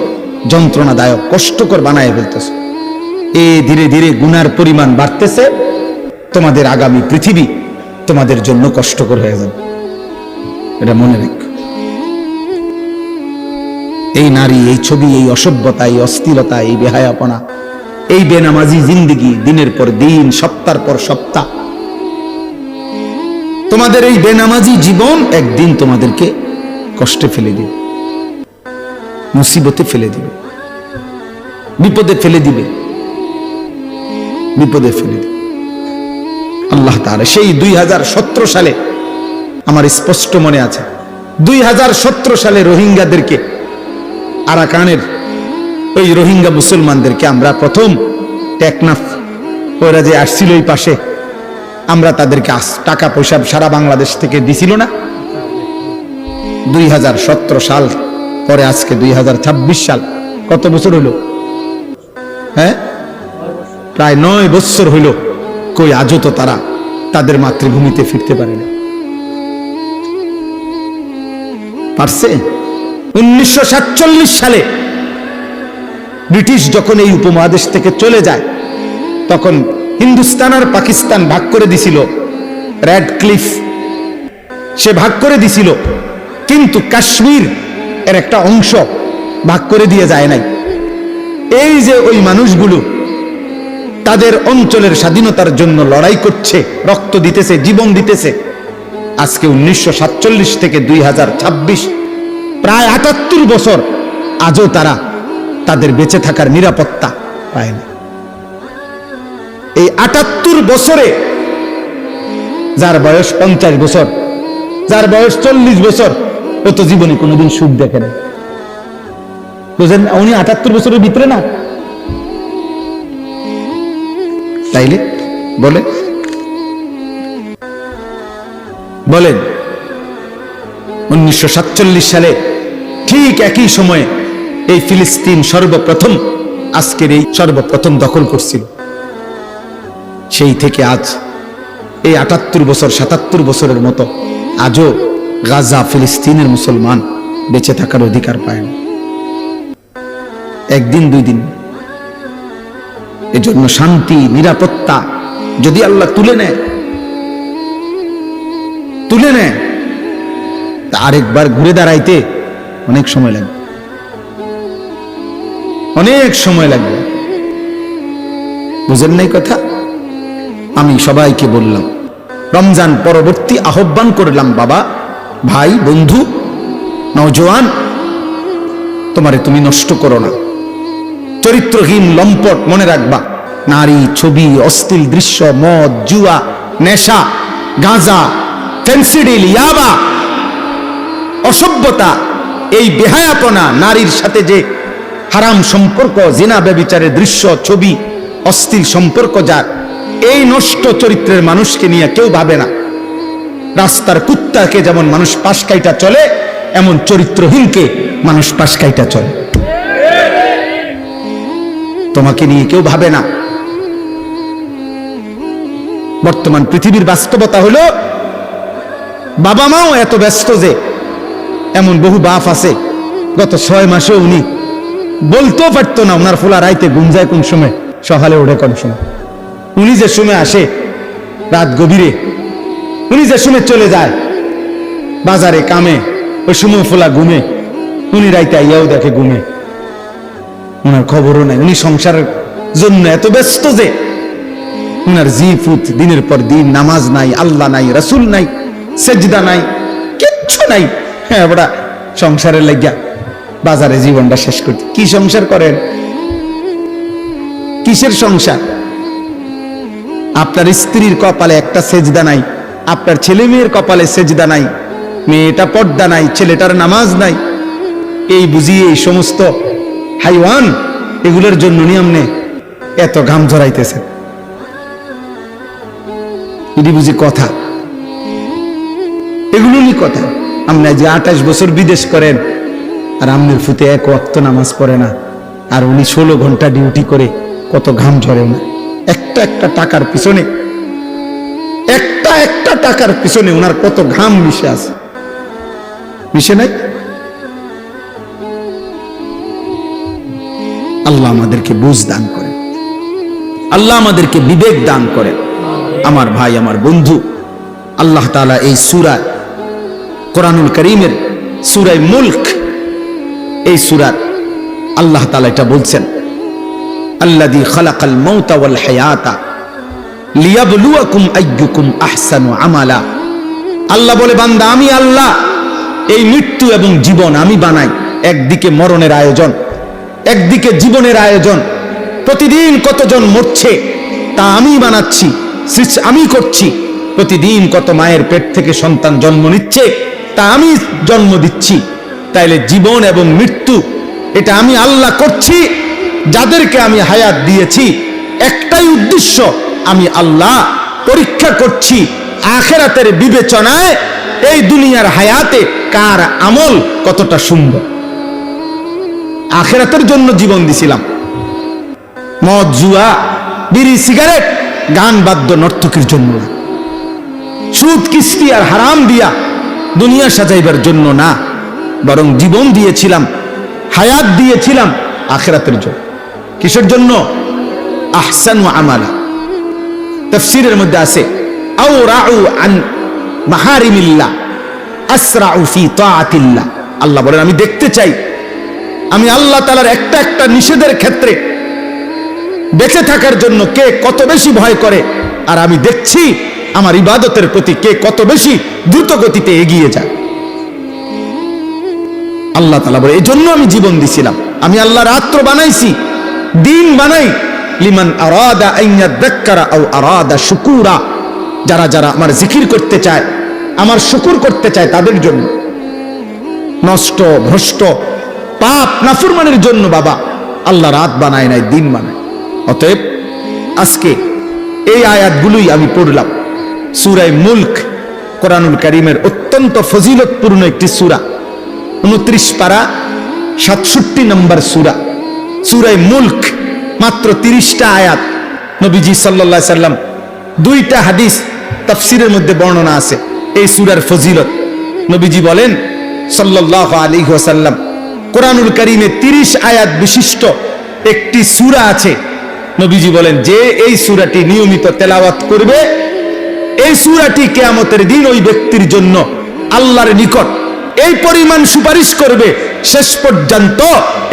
Speaker 1: যন্ত্রণাদায়ক, কষ্টকর বানায় ফেলতেছ। ধীরে ধীরে গুনার পরিমাণ বাড়তেছে, তোমাদের আগামী পৃথিবী তোমাদের জন্য কষ্টকর হয়ে যাবে, এটা মনে রেখো। এই নারী, এই ছবি, এই অসভ্যতা, এই অস্থিরতা, এই বেহায়াপনা, এই বেনামাজি জিন্দেগি, দিনের পর দিন, সপ্তাহের পর সপ্তাহ, তোমাদের এই বেনামাজি জীবন একদিন তোমাদেরকে কষ্টে ফেলে দিবে, মুসিবতে ফেলে দিবে, বিপদে ফেলে দিবে, বিপদে ফেলে দিবে। আল্লাহ তাআলা সেই 2017 সালে, আমার স্পষ্ট মনে আছে, 2017 সালে রোহিঙ্গাদেরকে, আরাকানের ওই রোহিঙ্গা মুসলমানদেরকে আমরা প্রথম টেকনাফ, ওরা যে আসছিল এই পাশে, আমরা তাদেরকে টাকা পয়সা সারা বাংলাদেশ থেকে দিছিল না। 2017 সাল পরে আজকে 2026 সাল, কত বছর হইল? হ্যাঁ, প্রায় 9 বছর হইল। কই আজও তো তারা তাদের মাতৃভূমিতে ফিরতে পারে না। পারছে? 1947 সালে ব্রিটিশ যখন এই উপমহাদেশ থেকে চলে যায়, তখন হিন্দুস্তান আর পাকিস্তান ভাগ করে দিছিল। রেড ক্লিফ সে ভাগ করে দিছিল, কিন্তু কাশ্মীর এর একটা অংশ ভাগ করে দিয়ে যায় নাই। এই যে ওই মানুষগুলো তাদের অঞ্চলের স্বাধীনতার জন্য লড়াই করছে, রক্ত দিতেছে, জীবন দিতেছে, আজকে 1947 থেকে 2026 প্রায় 78 বছর, আজও তারা তাদের বেঁচে থাকার নিরাপত্তা পায় না। এই 78 বছরে যার বয়স 50 বছর, যার বয়স 40 বছর, ও তো জীবনে কোনোদিন সুখ দেখে না। বুঝেন? উনি 78 বছরের ভিতরে না, তাইলে বলেন বলেন 1947 সালে ঠিক একই সময়ে এই ফিলিস্তিন সর্বপ্রথম আজকের এই সর্বপ্রথম দখল করছিল। সেই থেকে আজ এই 78 বছর 77 বছরের মতো আজও গাজা ফিলিস্তিনের মুসলমান বেঁচে থাকার অধিকার পায় না, একদিন দুই দিন। এজন্য শান্তি নিরাপত্তা যদি আল্লাহ তুলে নেয় তা আরেকবার ঘুরে দাঁড়াইতে অনেক সময় লাগবে, অনেক সময় লাগবে। বুঝেন নাই কথা? আমি সবাইকে বললাম, রমজান পরবর্তী আহ্বান করলাম, বাবা, ভাই, বন্ধু, নওজোয়ান, তোমারে তুমি নষ্ট করো না। চরিত্রহীন লম্পট মনে রাখবা, নারী, ছবি, অশ্লীল দৃশ্য, মদ, জুয়া, নেশা, গাঁজা, ফেন্সিডিল, ইয়াবা, অসভ্যতা, এই বেহায়াপনা, নারীর সাথে যে হারাম সম্পর্ক, জিনা ব্যভিচারের দৃশ্য, ছবি, অশ্লীল সম্পর্ক, যার এই নষ্ট চরিত্রের মানুষকে নিয়ে কেউ ভাবে না। রাস্তার কুত্তাকে যেমন মানুষ পাশ কাইটা চলে, এমন চরিত্রহীনকে মানুষ পাশ কাইটা চলে। তোমাকে নিয়ে কেউ ভাবে না। বর্তমান পৃথিবীর বাস্তবতা হলো, বাবা মাও এত ব্যস্ত যে এমন বহু বাপ আছে গত 6 মাসে উনি বলতেও পারতো না ওনার ফোলা রাইতে ঘুম যায় কোন সময়, সকালে ওঠে কোন সময়। উনি যে সময় আসে রাত গভীরে, উনি যে সময় চলে যায় বাজারে কামে, ওই সময় ফোলা ঘুমে, উনি রাইতে আইয়াও দেখে ঘুমে, ওনার খবরও নাই। উনি সংসারের জন্য এত ব্যস্ত যে উনার জিফুত দিনের পর দিন, নামাজ নাই, আল্লাহ নাই, রাসূল নাই, সেজদা নাই, কিচ্ছু নাই। হ্যাঁ, ওরা সংসারের লাগিয়া বাজারে জীবনটা শেষ করতে। কি সংসার করেন? কিসের সংসার? আপনার স্ত্রীর কপালে একটা সেজদা নাই, আপনার ছেলে মেয়ের কপালে সেজদা নাই, মেয়েটা পর্দা নাই, ছেলেটার নামাজ নাই। এই বুঝিয়ে এই সমস্ত হাইওয়ান, এগুলোর জন্য নিয়মনে এত ঘাম ঝরাইতেছে। এটি বুঝি কথা? এগুলো নি কথা? আপনি যে 28 বছর বিদেশ করেন আর আমনের ফুতে এক ওয়াক্ত নামাজ পড়ে না, আর উনি 16 ঘন্টা ডিউটি করে, কত ঘাম ঝরে না। একটা একটা টাকার পিছনে, একটা একটা টাকার পিছনে ওনার কত ঘাম মিশে আছে, মিশে নাই? আল্লাহ আমাদেরকে বুঝ দান করেন, আল্লাহ আমাদেরকে বিবেক দান করেন। আমার ভাই, আমার বন্ধু, আল্লাহ তাআলা এই সূরা কোরআনুল কারীমের সূরা মুলক, এই সূরা আল্লাহ তাআলা এটা বলছেন, আল্লাযী খালাকাল মাউতা ওয়াল হায়াতা লিয়াবলুয়াকুম আইয়ুকুম আহসানু আমালা। আল্লাহ বলে, বান্দা, আমি আল্লাহ এই মৃত্যু এবং জীবন আমি বানাই। একদিকে মরণের আয়োজন, একদিকে জীবনের আয়োজন। প্রতিদিন কতজন মরছে তা আমি বানাচ্ছি, আমি করছি। প্রতিদিন কত মায়ের পেট থেকে সন্তান জন্ম নিচ্ছে তা আমি জন্ম দিচ্ছি। তাইলে জীবন এবং মৃত্যু এটা আমি আল্লাহ করছি। যাদেরকে আমি হায়াত দিয়েছি একটাই উদ্দেশ্য, আমি আল্লাহ পরীক্ষা করছি আখিরাতের বিবেচনায় এই দুনিয়ার হায়াতে কার আমল কতটা সুন্দর। আখিরাতের জন্য জীবন দিছিলাম। মদ, জুয়া, বিড়ি, সিগারেট, গান, বাদ্য, নর্তকীর জন্য না। সুদ, কিস্তি আর হারাম দিয়া দুনিয়া সাজাইবার জন্য না, বরং জীবন দিয়েছিলাম, হায়াত দিয়েছিলাম আখিরাতের জন্য। কিসের জন্য? আহসানু আমালা। তাফসীরের মধ্যে আছে, আও রাউ আন মাহারিমিল্লাহ আসরাউ ফি তাআতিল্লাহ। আল্লাহ বলেন, আমি দেখতে চাই আমি আল্লাহ তাআলার একটা একটা নিষেধের ক্ষেত্রে বেঁচে থাকার জন্য কে কত বেশি ভয় করে, আর আমি দেখছি আমার ইবাদতের প্রতি কে কত বেশি দ্রুত গতিতে এগিয়ে যায়। আল্লাহ তাআলা বলে, এই জন্য আমি জীবন দিছিলাম। আমি আল্লাহ রাত্র বানাইছি, দিন বানাই, লিমান আরাদা আন ইয়াযাক্কারা আও আরাদা শুকুরা। যারা যারা আমার জিকির করতে চায়, আমার শুকর করতে চায়, তাদের জন্য। নষ্ট, ভ্রষ্ট, পাপ, নাফরমানের জন্য বাবা আল্লাহ রাত বানায় নাই, দিন বানায়। অতএব আজকে এই আয়াতগুলোই আমি পড়লাম। সূরা মুলক কোরআনুল কারীমের অত্যন্ত ফজিলতপূর্ণ একটি সূরা, 29 পারা 67 নম্বর সূরা। সূরা মুলক মাত্র 30টা আয়াত। নবীজি সাল্লাল্লাহু আলাইহি সাল্লাম 2টা হাদিস তাফসীরের মধ্যে বর্ণনা আছে এই সূরার ফজিলত। নবীজি বলেন সাল্লাল্লাহু আলাইহি ওয়াসাল্লাম, কোরআনুল কারীমে 30 আয়াত বিশিষ্ট একটি সূরা আছে। নবীজি বলেন যে এই সূরাটি নিয়মিত তেলাওয়াত করবে, এই সূরাটি কিয়ামতের দিন ওই ব্যক্তির জন্য আল্লাহর নিকট এই পরিমাণ সুপারিশ করবে, শেষ পর্যন্ত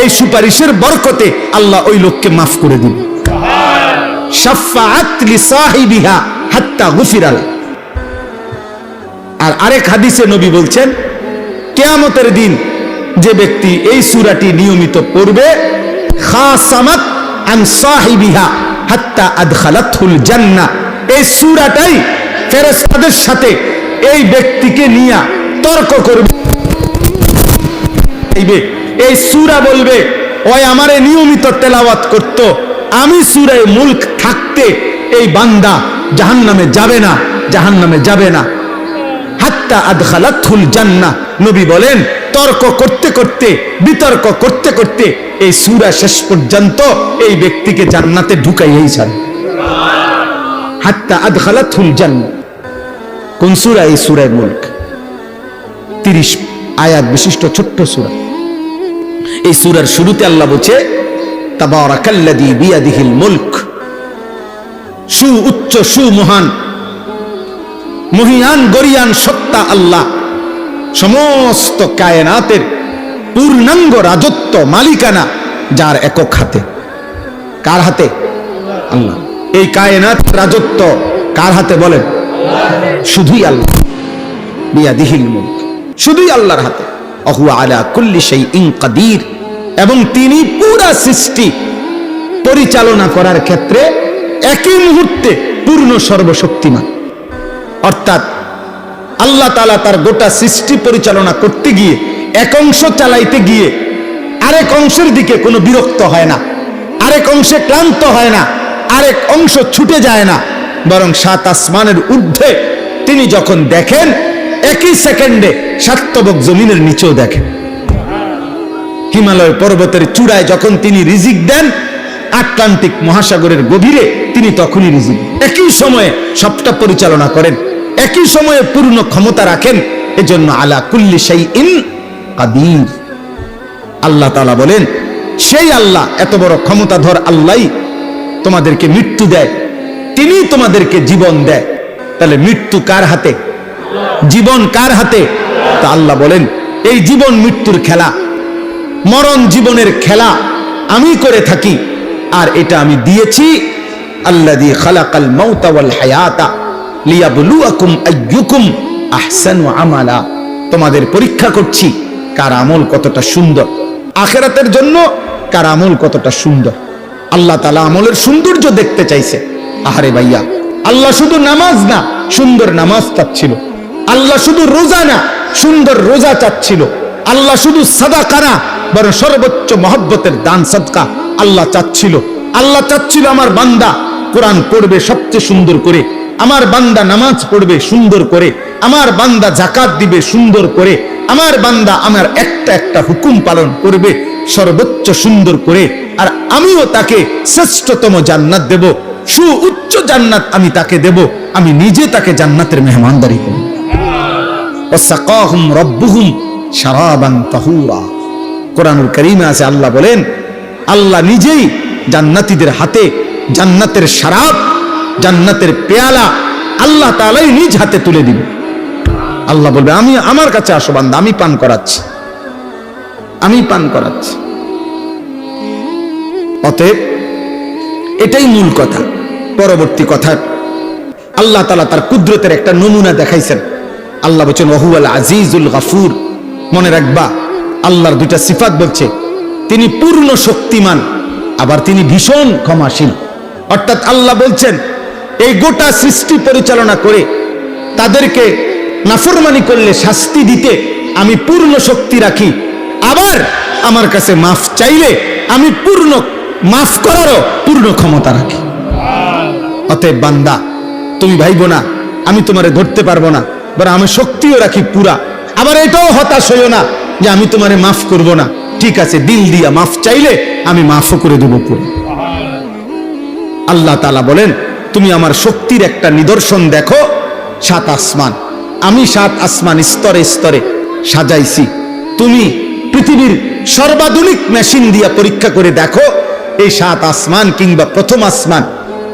Speaker 1: এই সুপারিশের বরকতে আল্লাহ ওই লোককে মাফ করে দিবে। শাফাআত লিসাহিবিহা হাত্তা গুফিরা লা। আর আরেক হাদিসে নবী বলছেন কিয়ামতের দিন যে ব্যক্তি এই সূরাটি নিয়মিত পড়বে, খাসামাত আন সাহিবিহা হাত্তা আদখালাতহুল জান্নাহ, এই সূরাটাই ফেরেশতাদের সাথে এই ব্যক্তিকে নিয়ে তর্ক করবে। এই সূরা বলবে ওই আমারে নিয়মিত তেলাওয়াত করত, আমি সূরা মুলক থাকতে এই বান্দা জাহান্নামে যাবে না, জাহান্নামে যাবে না। হাত্তা আদখালাতহুল জান্নাহ, নবী বলেন তর্ক করতে করতে, বিতর্ক করতে করতে এই সূরা শেষ পর্যন্ত এই ব্যক্তিকে জান্নাতে ঢুকাইয়াই ছাড়ে। হাত্তা আদখালাতহুল জান্নাহ। কোন সূরা? এই সূরা মুলক, 30 আয়াত বিশিষ্ট ছোট্ট সূরা। এই সূরার শুরুতে আল্লাহ বলছে তাবারাকাল্লাযী বিয়াদিহিল মুলক, উচ্চ সুমহান মহিয়ান গরিয়ান সত্তা আল্লাহ, সমস্ত কায়নাতের পূর্ণাঙ্গ রাজত্ব মালিকানা যার একক হাতে। কার হাতে? আল্লাহ। এই কায়নাত রাজত্ব কার হাতে বলেন? শুধুই আল্লাহ। বিয়াদিহিল মুলক, শুধুই আল্লাহর হাতে। ওয়া আলা কুল্লি শাইইন কাদির, এবং তিনি পুরা সৃষ্টি পরিচালনা করার ক্ষেত্রে একই মুহূর্তে পূর্ণ সর্বশক্তিমান। অর্থাৎ আল্লাহ তাআলা তার গোটা সৃষ্টি পরিচালনা করতে গিয়ে এক অংশ চালাইতে গিয়ে আরেক অংশের দিকে কোনো বিরক্ত হয় না, আরেক অংশে ক্লান্ত হয় না, আরেক অংশ ছুটে যায় না, বরং 7 আসমানের ঊর্ধ্বে তিনি যখন দেখেন একই সেকেন্ডে সাতবক জমিনের নিচেও দেখেন। হিমালয় পর্বতের চূড়ায় যখন তিনি রিজিক দেন, আটলান্টিক মহাসাগরের গভীরে তিনি তখনই রিজিক। একই সময়ে সবটা পরিচালনা করেন, একই সময়ে পূর্ণ ক্ষমতা রাখেন। এজন্য আলা কুল্লি শাইইন কাদির। আল্লাহ তাআলা বলেন সেই আল্লাহ, এত বড় ক্ষমতাধর আল্লাহই তোমাদেরকে মৃত্যু দেয়, তিনি তোমাদেরকে জীবন দেয়। তাহলে মৃত্যু কার হাতে? জীবন কার হাতে? তা আল্লাহ বলেন এই জীবন মৃত্যুর খেলা, মরণ জীবনের খেলা আমি করে থাকি, আর এটা আমি দিয়েছি আল্লাযী খালাকাল মাউতা ওয়াল হায়াতা লিয়াবলুয়াকুম আইয়ুকুম আহসানু আমালা। তোমাদের পরীক্ষা করছি কার আমল কতটা সুন্দর, আখিরাতের জন্য কার আমল কতটা সুন্দর। আল্লাহ তাআলা আমলের সৌন্দর্য দেখতে চাইছে। আহারে ভাইয়া, আল্লাহ শুধু নামাজ না, সুন্দর নামাজ চাচ্ছিল। আল্লাহ শুধু রোজা না, সুন্দর রোজা চাচ্ছিল। আল্লাহ শুধু সাদাকা না, বরং সর্বোচ্চ মহব্বতের দান সদকা আল্লাহ চাচ্ছিল। আল্লাহ চাচ্ছিল আমার বান্দা কোরআন পড়বে সবচেয়ে সুন্দর করে, আমার বান্দা নামাজ পড়বে সুন্দর করে, আমার বান্দা যাকাত দিবে সুন্দর করে, আমার বান্দা আমার একটা একটা হুকুম পালন করবে সর্বোচ্চ সুন্দর করে, আর আমিও তাকে শ্রেষ্ঠতম জান্নাত দেব, সুউচ্চ জান্নাত আমি তাকে দেব, আমি নিজে তাকে জান্নাতের মেহমানদারি করব। ওয়াসাকাহুম রাব্বুহুম শারাবান তাহুরা। কোরআনুল কারীমে আছে আল্লাহ বলেন আল্লাহ নিজেই জান্নাতীদের হাতে জান্নাতের শরাব, জান্নাতের পেয়ালা আল্লাহ তাআলাই নিজ হাতে তুলে দিবেন। আল্লাহ বলবে আমি, আমার কাছে আসো বান্দা, আমি পান করাচ্ছি, আমি পান করাচ্ছি। অতএব এটাই মূল কথা। পরবর্তী কথা আল্লাহ তাআলা তার কুদরতের একটা নমুনা দেখাইছেন। আল্লাহ বলেন ওয়াহুয়াল আজিজুল গফুর। মনে রাখবা আল্লাহর দুইটা সিফাত বলছে, তিনি পূর্ণ শক্তিমান, আবার তিনি ভীষণ ক্ষমাশীল। অর্থাৎ আল্লাহ বলছেন এই গোটা সৃষ্টি পরিচালনা করে তাদেরকে নাফরমানি করলে শাস্তি দিতে আমি পূর্ণ শক্তি রাখি, আবার আমার কাছে মাফ চাইলে আমি পূর্ণ মাফ করারও পূর্ণ ক্ষমতা রাখি। অতএব বান্দা, তুমি ভাইবো না আমি তোমারে ধরতে পারবো না, বরং আমি শক্তিও রাখি পুরা। আবার এটাও হতাশ হইও না যে আমি তোমারে মাফ করব না। ঠিক আছে, দিল দিয়া মাফ চাইলে আমি মাফও করে দেবো পুরো। আল্লাহ তাআলা বলেন, তুমি আমার শক্তির একটা নিদর্শন দেখো, 7 আসমান। আমি 7 আসমান স্তরে স্তরে সাজাইছি। তুমি পৃথিবীর সর্বাধুনিক মেশিন দিয়া পরীক্ষা করে দেখো, এই 7 আসমান কিংবা প্রথম আসমান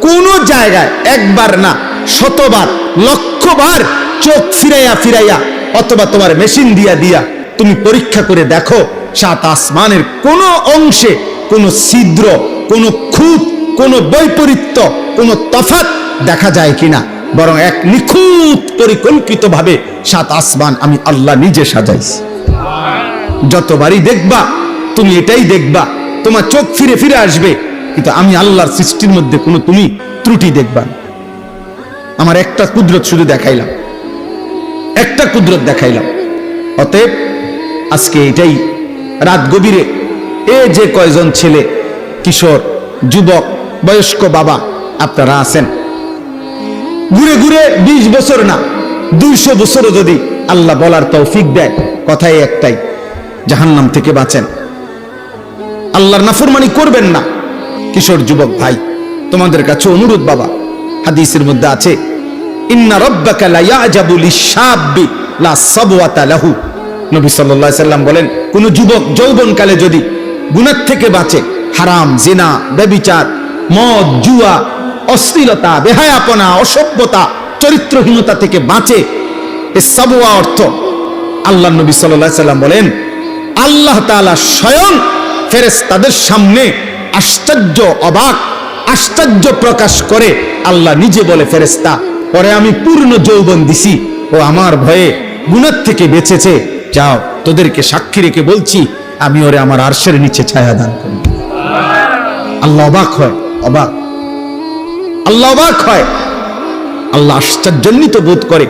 Speaker 1: কোন জায়গায় একবার না শতবার লক্ষবার চোখ ফিরাইয়া ফিরাইয়া অথবা তোমার মেশিন দিয়া দিয়া তুমি পরীক্ষা করে দেখো, 7 আসমানের কোন অংশে কোন ছিদ্র, কোন খুঁত, কোন বৈপরীত্য, কোন তফাৎ দেখা যায় কিনা। বরং এক নিখুঁত পরিকল্পিত ভাবে 7 আসমান আমি আল্লাহ নিজে সাজাইছি। যতবারই দেখবা তুমি এটাই দেখবা, তোমার চোখ ফিরে ফিরে আসবে, কিন্তু আমি আল্লাহর সৃষ্টির মধ্যে কোনো তুমি ত্রুটি দেখবা না। আমার একটা কুদরত শুধু দেখাইলাম, একটা কুদরত দেখাইলাম। অতএব আজকে এটাই রাত গভীরে এ যে কয়জন ছেলে, কিশোর, যুবক, বয়স্ক বাবা আপনারা আছেন, ঘুরে ঘুরে 20 বছর না 200 বছরও যদি আল্লাহ বলার তৌফিক দেয়, কথাই একটাই, জাহান্নাম থেকে বাঁচেন, আল্লাহর নাফরমানি করবেন না। কিশোর যুবক ভাই, তোমাদের কাছে অনুরোধ বাবা, হাদিসের মধ্যে আছে, ইন্না রাব্বাকা লা ইয়াজাবু লিশ-শাবি লা সাবওয়াতা লাহু। নবী সাল্লাল্লাহু আলাইহি সাল্লাম বলেন, কোন যুবক যৌবনকালে যদি গুনাহ থেকে বাঁচে, হারাম, জিনা, ব্যভিচার, মদ, জুয়া, অশ্লীলতা, বেহায়াপনা, অসভ্যতা, চরিত্রহীনতা থেকে বাঁচে, এ সাবওয়া অর্থ আল্লাহ নবী সাল্লাল্লাহু আলাইহি সাল্লাম বলেন, আল্লাহ তাআলা স্বয়ং ফেরেশতাদের সামনে আশ্চর্য, অবাক, আশ্চর্য প্রকাশ করে আল্লাহ নিজে বলে, ফেরেশতা, পরে আমি পূর্ণ যৌবন দিছি, ও আমার ভয়ে গুনাহ থেকে বেঁচেছে, যাও তোদেরকে সাক্ষী রেখে বলছি আমি ওরে আমার আরশের নিচে ছায়া দান করি। আল্লাহ অবাক হয়, অবাক, আল্লাহ অবাক হয়, আল্লাহ আশ্চর্যান্বিত বোধ করে,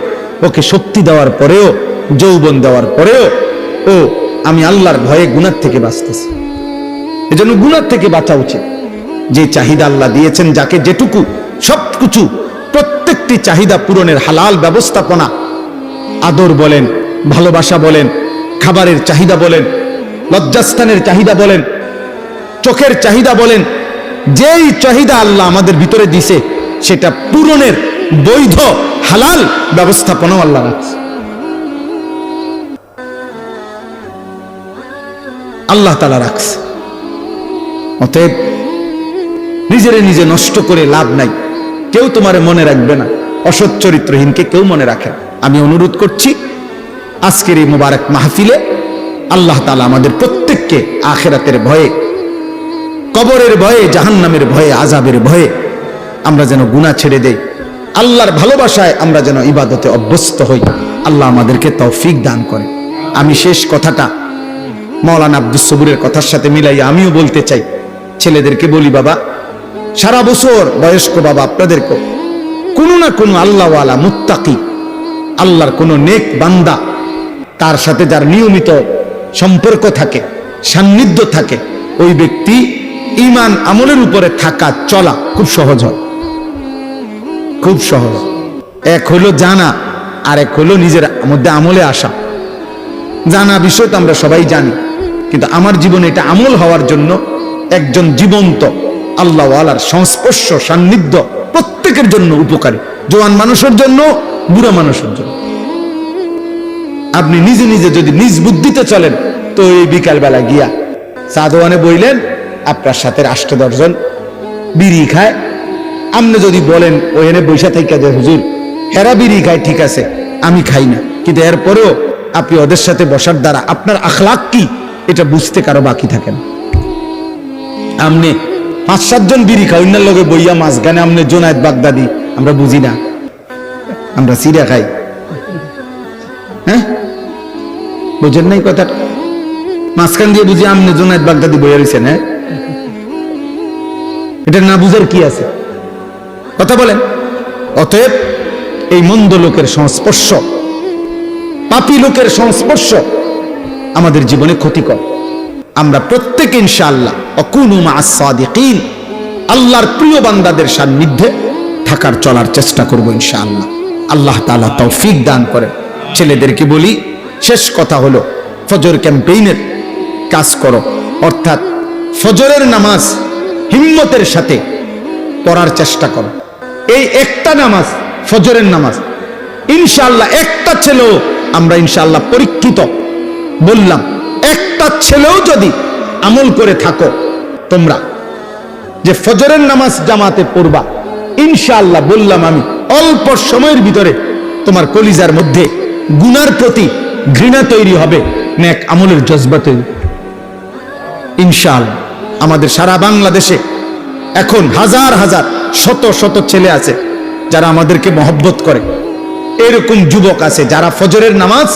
Speaker 1: ওকে শক্তি দেওয়ার পরেও, যৌবন দেওয়ার পরেও ও আমি আল্লাহর ভয়ে গুনাহ থেকে বাঁচতেছি। এজন্য গুনাহ থেকে বাঁচা উচিত। যে চাহিদা আল্লাহ দিয়েছেন, যাকে যেটুকু, সবকিছু, প্রত্যেকটি চাহিদা পূরণের হালাল ব্যবস্থাপনা, আদর বলেন, ভালোবাসা বলেন, খাবারের চাহিদা বলেন, লজ্জাস্থানের চাহিদা বলেন, চোখের চাহিদা বলেন, যেই চাহিদা আল্লাহ আমাদের ভিতরে দিছে সেটা পূরণের বৈধ হালাল ব্যবস্থাপনাও আল্লাহ রাখছে। আল্লাহ তাআলা রাখছে। অতএব নিজেরে নিজে নষ্ট করে লাভ নাই। কেউ তোমারে মনে রাখবে না, অসৎ চরিত্রহীনকে কেউ মনে রাখে। আমি অনুরোধ করছি, আজকের এই মুবারক মাহফিলে আল্লাহ তাআলা আমাদের প্রত্যেককে আখিরাতের ভয়ে, কবরের ভয়ে, জাহান্নামের ভয়ে, আযাবের ভয়ে আমরা যেন গুনাহ ছেড়ে দেই, আল্লাহর ভালোবাসায় আমরা যেন ইবাদতে অভ্যস্ত হই। আল্লাহ আমাদেরকে তৌফিক দান করে। আমি শেষ কথাটা মাওলানা আব্দুস সবুরের কথার সাথে মিলাইয়া আমিও বলতে চাই। ছেলেদেরকে বলি, বাবা, সারা বছর বয়স্ক বাবা আপনাদেরকে কোনো না কোনো আল্লাহওয়ালা, মুত্তাকি, আল্লাহর কোনো নেক বান্দা, তার সাথে যার নিয়মিত সম্পর্ক থাকে, সান্নিধ্য থাকে, ওই ব্যক্তি ঈমান আমলের উপরে থাকা, চলা খুব সহজ হয়, খুব সহজ। এক হলো জানা, আর এক হলো নিজের মধ্যে আমলে আসা। জানা বিষয় তো আমরা সবাই জানি, কিন্তু আমার জীবনে এটা আমল হওয়ার জন্য একজন জীবন্ত আল্লাহওয়ালার সংস্পর্শ, সান্নিধ্য প্রত্যেকের জন্য উপকারী, জওয়ান মানুষের জন্য, বুড়া মানুষের জন্য। আপনি নিজে নিজে যদি নিজ বুদ্ধিতে চলেন, তো এই বিকালবেলা গিয়া চা দোকানে বইলেন, আপনার সাথে 8-10 জন বিড়ি খায়। আপনি যদি বলেন ওখানে বৈশা থেকে যে হুজুর হেরা বিড়ি খায়, ঠিক আছে, আমি খাই না, কিন্তু এরপরেও আপনি ওদের সাথে বসার দ্বারা আপনার আখলাক কি এটা বুঝতে কারো বাকি থাকে না। আপনি 5-7 জন বিড়ি খাই, অন্যের লগে বইয়া মাঝখানে আপনি জোনায়েদ বাগদাদি, আমরা বুঝি না, আমরা সিরা খাই। হ্যাঁ, বুঝেন নাই কথাটা? মাঝখান দিয়ে বুঝি আপনি জোনায়েদ বাগদাদি বইয়া রয়েছেন। হ্যাঁ, এটা না বুঝার কি আছে? কথা বলেন। অতএব এই মন্দ লোকের সংস্পর্শ, পাপী লোকের সংস্পর্শ আমাদের জীবনে ক্ষতিকর। আমরা প্রত্যেকে ইনশাআল্লাহ আকুনু মা'আস সাদিকিন, আল্লাহর প্রিয় বান্দাদের সান্নিধ্যে থাকার চলার চেষ্টা করব ইনশাআল্লাহ। আল্লাহ তাআলা তৌফিক দান করে। ছেলেদেরকে বলি, শেষ কথা হলো ফজর ক্যাম্পেইনের কাজ করো, অর্থাৎ ফজরের নামাজ হিম্মতের সাথে পড়ার চেষ্টা করো। এই একটা নামাজ, ফজরের নামাজ, ইনশাআল্লাহ একটা ছেলেও আমরা ইনশাআল্লাহ পরীক্ষিত বললাম, একটা ছেলেও যদি আমল করে থাকো তোমরা যে ফজরের নামাজ জামাতে পড়বা, ইনশাআল্লাহ বললাম আমি অল্প সময়ের ভিতরে তোমার কলিজার মধ্যে গুনার প্রতি ঘৃণা তৈরি হবে, নেক আমলের জজবা তৈরি। ইনশাআল্লাহ আমাদের সারা বাংলাদেশে এখন হাজার হাজার শত শত ছেলে আছে যারা আমাদেরকে মহব্বত করে, এরকম যুবক আছে যারা ফজরের নামাজ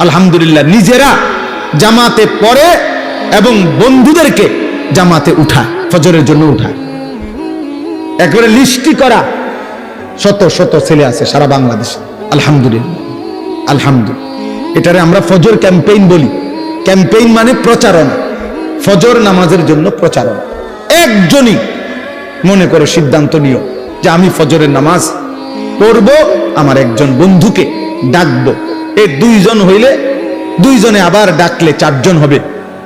Speaker 1: আলহামদুলিল্লাহ নিজেরা জামাতে পড়ে এবং বন্ধুদেরকে জামাতে উঠায়, ফজরের জন্য উঠায়। একবারে লিস্টি করা শত শত ছেলে আছে সারা বাংলাদেশে, আলহামদুলিল্লাহ আলহামদুলিল্লাহ। এটারে আমরা ফজর ক্যাম্পেইন বলি। ক্যাম্পেইন মানে প্রচারণা, ফজর নামাজের জন্য প্রচারণা। একজনই মনে করো সিদ্ধান্ত নিও যে আমি ফজরের নামাজ পড়ব, আমার একজন বন্ধুকে ডাকবো। এই দুইজন হইলে দুইজনে আবার ডাকলে চারজন হবে,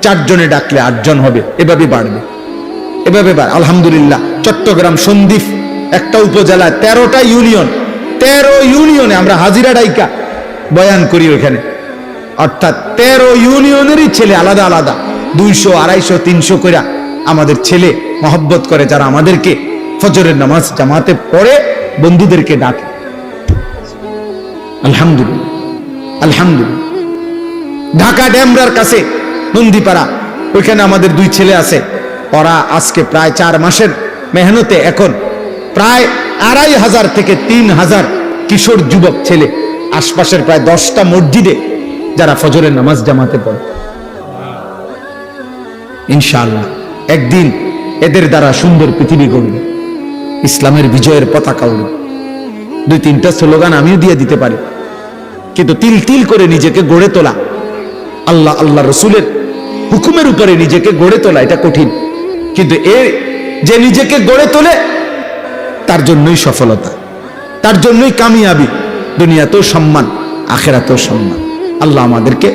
Speaker 1: চারজনে ডাকলে আটজন হবে, এভাবে বাড়বে, এভাবে বাড়বে। আলহামদুলিল্লাহ চট্টগ্রাম সন্দ্বীপ একটা উপজেলায় 13টা ইউনিয়ন, 13 ইউনিয়নে আমরা হাজিরা ডাইকা বয়ান করি ওইখানে, অর্থাৎ 13 ইউনিয়নেরই ছেলে আলাদা আলাদা 200, 250, 300 করে আমাদের ছেলে মহব্বত করে, যারা আমাদেরকে ফজরের নামাজ জামাতে পড়ে বন্ধুদেরকে ডাকে। আলহামদুলিল্লাহ আলহামদুলিল্লাহ। ঢাকা ড্যামরার কাছে নন্দীপাড়া, ওইখানে আমাদের 2 ছেলে আছে, ওরা আজকে প্রায় 4 মাসের মেহনতে এখন প্রায় 2500 থেকে 3000 কিশোর যুবক ছেলে আশপাশের প্রায় 10টা মসজিদে যারা ফজরের নামাজ জামাতে পড়ে। ইনশাআল্লাহ একদিন এদের দ্বারা সুন্দর পৃথিবী গড়বে, ইসলামের বিজয়ের পতাকা উড়বে। 2-3টা স্লোগান আমিও দিয়ে দিতে পারি, কিন্তু তিল তিল করে নিজেকে গড়ে তোলা, আল্লাহ আল্লাহ রসুলের হুকুমের উপরে নিজেকে গড়ে তোলা এটা কঠিন, কিন্তু এর যে নিজেকে গড়ে তোলে তার জন্যই সফলতা, তার জন্যই কামিয়াবি, দুনিয়াতেও সম্মান, আখিরাতেও সম্মান। আল্লাহ আমাদেরকে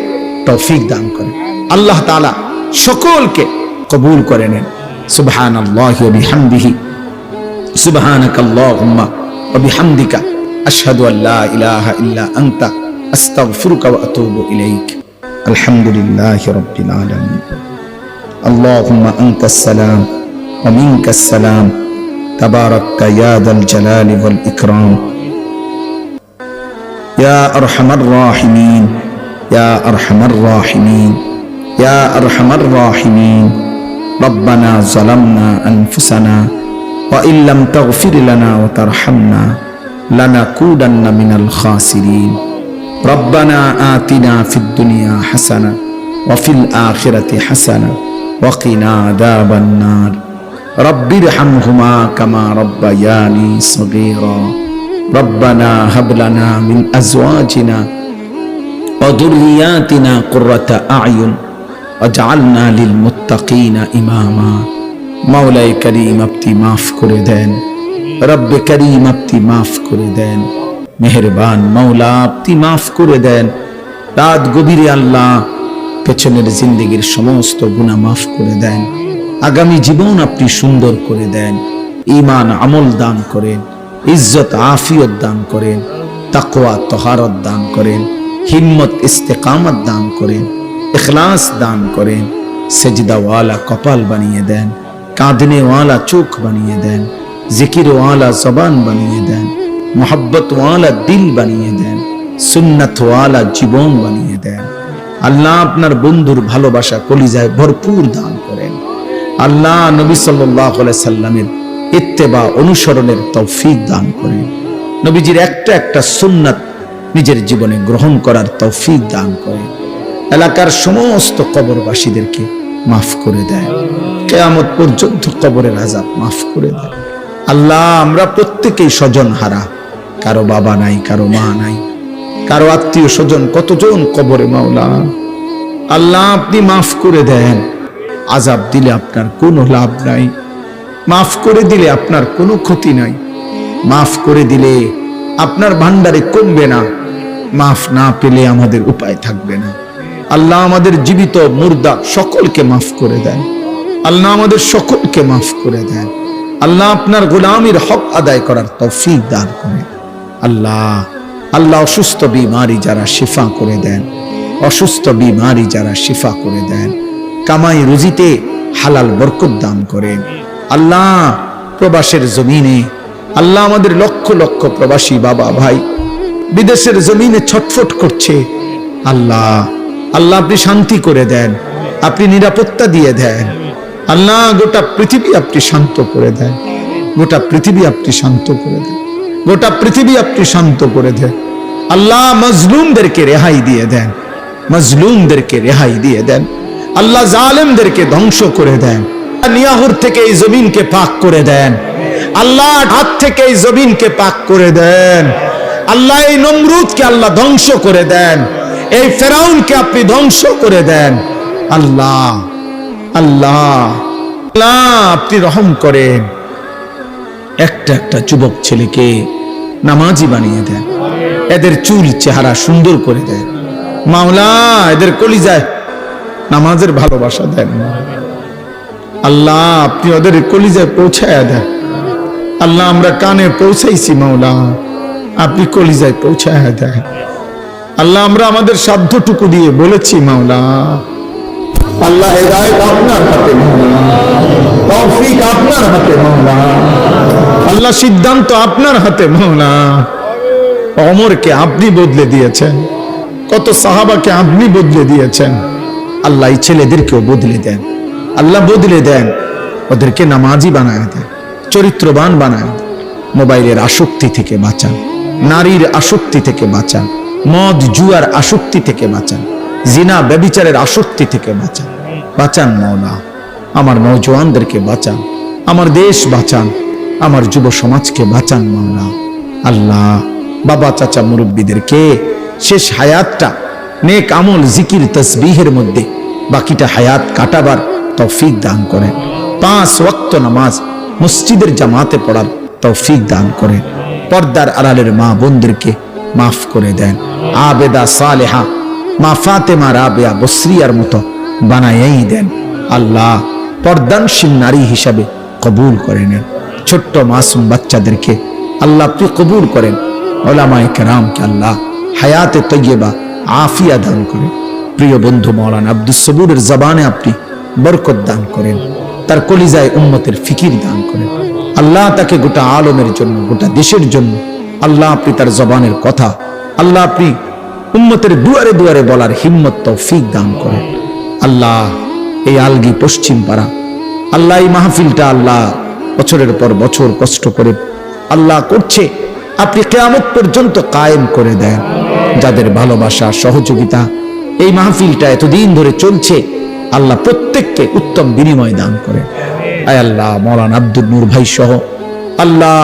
Speaker 1: তৌফিক দান করে। আল্লাহ তাআলা সকলকে কবুল করে নেন। সুবহানাল্লাহি ওয়া বিহামদিহি, সুবহানাকাল্লাহুম্মা ওয়া বিহামদিকা, আশহাদু আল্লা ইলাহা ইল্লা আনতা, আস্তাগফিরুকা ওয়া আতুবু ইলাইক। আলহামদুলিল্লাহি রাব্বিল আলামিন। আল্লাহুম্মা আনতাস সালাম ওয়া মিনকাস সালাম, তাবারাকতা ইয়া যাল জালালি ওয়াল ইকরাম, ইয়া আরহামার রাহিমিন, ইয়া আরহামার রাহিমিন, ইয়া আরহামার রাহিমিন। রব্বানা যালামনা আনফুসানা ওয়া ইল্লাম তাগফির লানা ওয়া তারহামনা লানাকুদান্না মিনাল খাসিরিন। রব্বানা আতিনা ফিদ দুনিয়া হাসানা ওয়া ফিল আখিরাতি হাসানা ওয়া কিনা আযাবান নার। রব্বিরহামহুমা কামা রাব্বায়ানি সগীরা। রব্বানা হাব লানা মিন আজওয়াজিনা ওয়া যুররিয়াতিনা কুররাতা আ'য়ুন ওয়াজআলনা লিল মুত্তাকিনা ইমামা। মাওলাই করিম আপনি মাফ করে দেন, রব্বে করিম আপনি মাফ করে দেন, মেহেরবান মাওলা আপনি মাফ করে দেন। রাত গভীরে আল্লাহ পেছনের জিন্দেগির সমস্ত গুনাহ মাফ করে দেন, আগামী জীবন আপনি সুন্দর করে দেন, ঈমান আমল দান করেন, ইজ্জত আফিয়ত দান করেন, তাকওয়া তহারত দান করেন, হিম্মত ইস্তেকামত দান করেন, ইখলাস দান করেন, সেজদাওয়ালা কপাল বানিয়ে দেন, কাঁদনেওয়ালা চোখ বানিয়ে দেন, জিকিরওয়ালা জবান বানিয়ে দেন, মোহাব্বতওয়ালা দিল বানিয়ে দেন, সুন্নতওয়ালা জীবন বানিয়ে দেন। আল্লাহ আপনার বন্ধুর ভালোবাসা কলিজায় ভরপুর দান করেন। আল্লাহ নবী সাল্লাল্লাহু আলাইহি সাল্লামের ইত্তেবা অনুসরণের তৌফিক দান করেন। নবীজির একটা একটা সুন্নাত নিজের জীবনে গ্রহণ করার তৌফিক দান করেন। এলাকার সমস্ত কবরবাসীদেরকে মাফ করে দেন, কিয়ামত পর্যন্ত কবরের আযাব মাফ করে দেন। আল্লাহ আমরা প্রত্যেকেই স্বজন হারা, কারো বাবা নাই, কারো মা নাই, কারো আত্মীয় স্বজন কতজন কবরে। মাওলা আল্লাহ আপনি মাফ করে দেন। আযাব দিলে আপনার কোনো লাভ নাই, মাফ করে দিলে আপনার কোনো ক্ষতি নাই। মাফ করে দিলে আপনার ভান্ডারে কমবে না, মাফ না পেলে আমাদের উপায় থাকবে না। আল্লাহ আমাদের জীবিত মুর্দা সকলকে মাফ করে দেন। আল্লাহ আমাদের সকলকে মাফ করে দেন। আল্লাহ আপনার গোলামির হক আদায় করার তৌফিক দান করেন। আল্লাহ আল্লাহ অসুস্থ বিমারি যারা শিফা করে দেন, অসুস্থ বিমারি যারা শিফা করে দেন, কামাই রুজিতে হালাল বরকত দান করেন। আল্লাহ প্রবাসের জমিনে আল্লাহ আমাদের লক্ষ লক্ষ প্রবাসী বাবা ভাই বিদেশের জমিনে ছটফট করছে, আল্লাহ আল্লাহ আপনি শান্তি করে দেন, আপনি নিরাপত্তা দিয়ে দেন। আল্লাহ গোটা পৃথিবী আপনি শান্ত করে দেন, গোটা পৃথিবী আপনি শান্ত করে দেন, গোটা পৃথিবী আপনি শান্ত করে দেন। আল্লাহ মজলুমদেরকে রেহাই দিয়ে দেন, মজলুমদেরকে রেহাই দিয়ে দেন। আল্লাহ জালেমদেরকে ধ্বংস করে দেন। নিয়াহুর থেকে এই জমিনকে পাক করে দেন। আল্লাহ হাত থেকে এই জমিনকে পাক করে দেন। আল্লাহ এই নমরুদকে আল্লাহ ধ্বংস করে দেন, এই ফেরাউনকে আপনি ধ্বংস করে দেন। আল্লাহ আল্লাহ আল্লাহ আপনি রহম করেন। একটা একটা যুবক ছেলেকে নামাজি বানিয়ে দেন, এদের চুল চেহারা সুন্দর করে দেন। মাওলা এদের কলিজায় নামাজের ভালোবাসা দেন। আল্লাহ আপনি ওদের কলিজায় পৌঁছায় দেন। আল্লাহ আমরা কানে পৌঁছাইছি, মাওলা আপনি কলিজায় পৌঁছায় দেন। আল্লাহ আমরা আমাদের সাধ্যটুকু দিয়ে বলেছি, মাওলা আল্লাহ হেদায়েত আপনার হাতে, তৌফিক আপনার হাতে মাওলা। আল্লাহ সিদ্ধান্ত আপনার হাতে মাওলা। ওমরকে আপনি বদলে দিয়েছেন, কত সাহাবাকে আপনি বদলে দিয়েছেন। আল্লাহ এই ছেলেদেরকেও বদলে দেন, আল্লাহ বদলে দেন, ওদেরকে নামাজি বানায় দেন, চরিত্রবান বানায় দেন। মোবাইলের আসক্তি থেকে বাঁচান, নারীর আসক্তি থেকে বাঁচান, মদ জুয়ার আসক্তি থেকে বাঁচান, জিনা ব্যভিচারের আসক্তি থেকে বাঁচান। বাঁচান মাওলা, আমার নওজওয়ানদেরকে বাঁচান, আমার দেশ বাঁচান, আমার যুব সমাজকে বাঁচান মাওলা। আল্লাহ বাবা চাচা মুরব্বীদেরকে শেষ হায়াতটা নেক আমল জিকির তসবিহের মধ্যে বাকিটা হায়াত কাটাবার তৌফিক দান করেন। 5 ওয়াক্ত নামাজ মসজিদের জামাতে পড়ার তৌফিক দান করেন। পর্দার আড়ালের মা বোনদেরকে মাফ করে দেন। আবেদা সালেহা মা ফাতেমা রাবেয়া বসরিয়ার মতো বানাইয়াই দেন। আল্লাহ পর্দানশীল নারী হিসাবে কবুল করে নেন। ছোট্ট মাসুম বাচ্চাদেরকে আল্লাহ আপনি কবুল করেন। ওলামায়ে কেরামকে আল্লাহ হায়াতে তৈয়বা আফিয়া দান করেন। প্রিয় বন্ধু মাওলানা আব্দুস সবুরের জবানে আপনি বরকত দান করেন, তার কলিজায় উম্মতের ফিকির দান করেন। আল্লাহ তাকে গোটা আলমের জন্য, গোটা দেশের জন্য আল্লাহ আপনি তার জবানের কথা আল্লাহ আপনি উম্মতের দুয়ারে দুয়ারে বলার হিম্মত তৌফিক দান করেন। আল্লাহ এই আলগি পশ্চিম পাড়া আল্লাহ এই মাহফিলটা আল্লাহ বছরের পর বছর কষ্ট করে আল্লাহ করছে, আপনি কিয়ামত পর্যন্ত কায়েম করে দেন। যাদের ভালোবাসা সহযোগিতা এই মাহফিলটা এতদিন ধরে চলছে, আল্লাহ প্রত্যেককে উত্তম বিনিময় দান করেন। আয় আল্লাহ মাওলানা আব্দুল নূর ভাই সহ আল্লাহ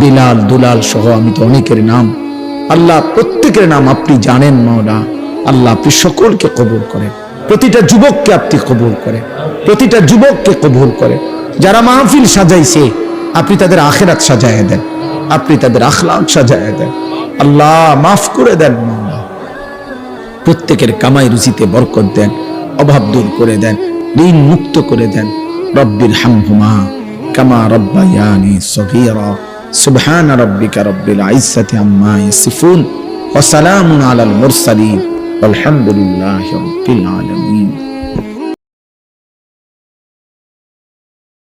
Speaker 1: বিলাল দুলাল সহ আমি তো অনেকের নাম আল্লাহ প্রত্যেকের নাম আপনি জানেন মাওলা। আল্লাহ আপনি সকলকে কবুল করেন, প্রতিটা যুবককে আপনি কবুল করেন, প্রতিটা যুবককে কবুল করেন। যারা মাহফিল সাজাইছে আপনি তাদের আখিরাত সাজায় দেন, আপনি তাদের আখলাক সাজায় দেন। আল্লাহ মাফ করে দেন মাওলা, প্রত্যেকের কামাই রুজিতে বরকত দেন, অভাব দূর করে দেন, ঋণ মুক্ত করে দেন। রব্বির হামহুমা কামা রব্বায়ানি সগীরা। সুবহান রাব্বিকা রব্বিল ইজ্জাতি আম্মা ইয়াসিফুন ওয়া সালামুন আলাল মুরসালিন ওয়ালহামদুলিল্লাহি রাব্বিল আলামিন।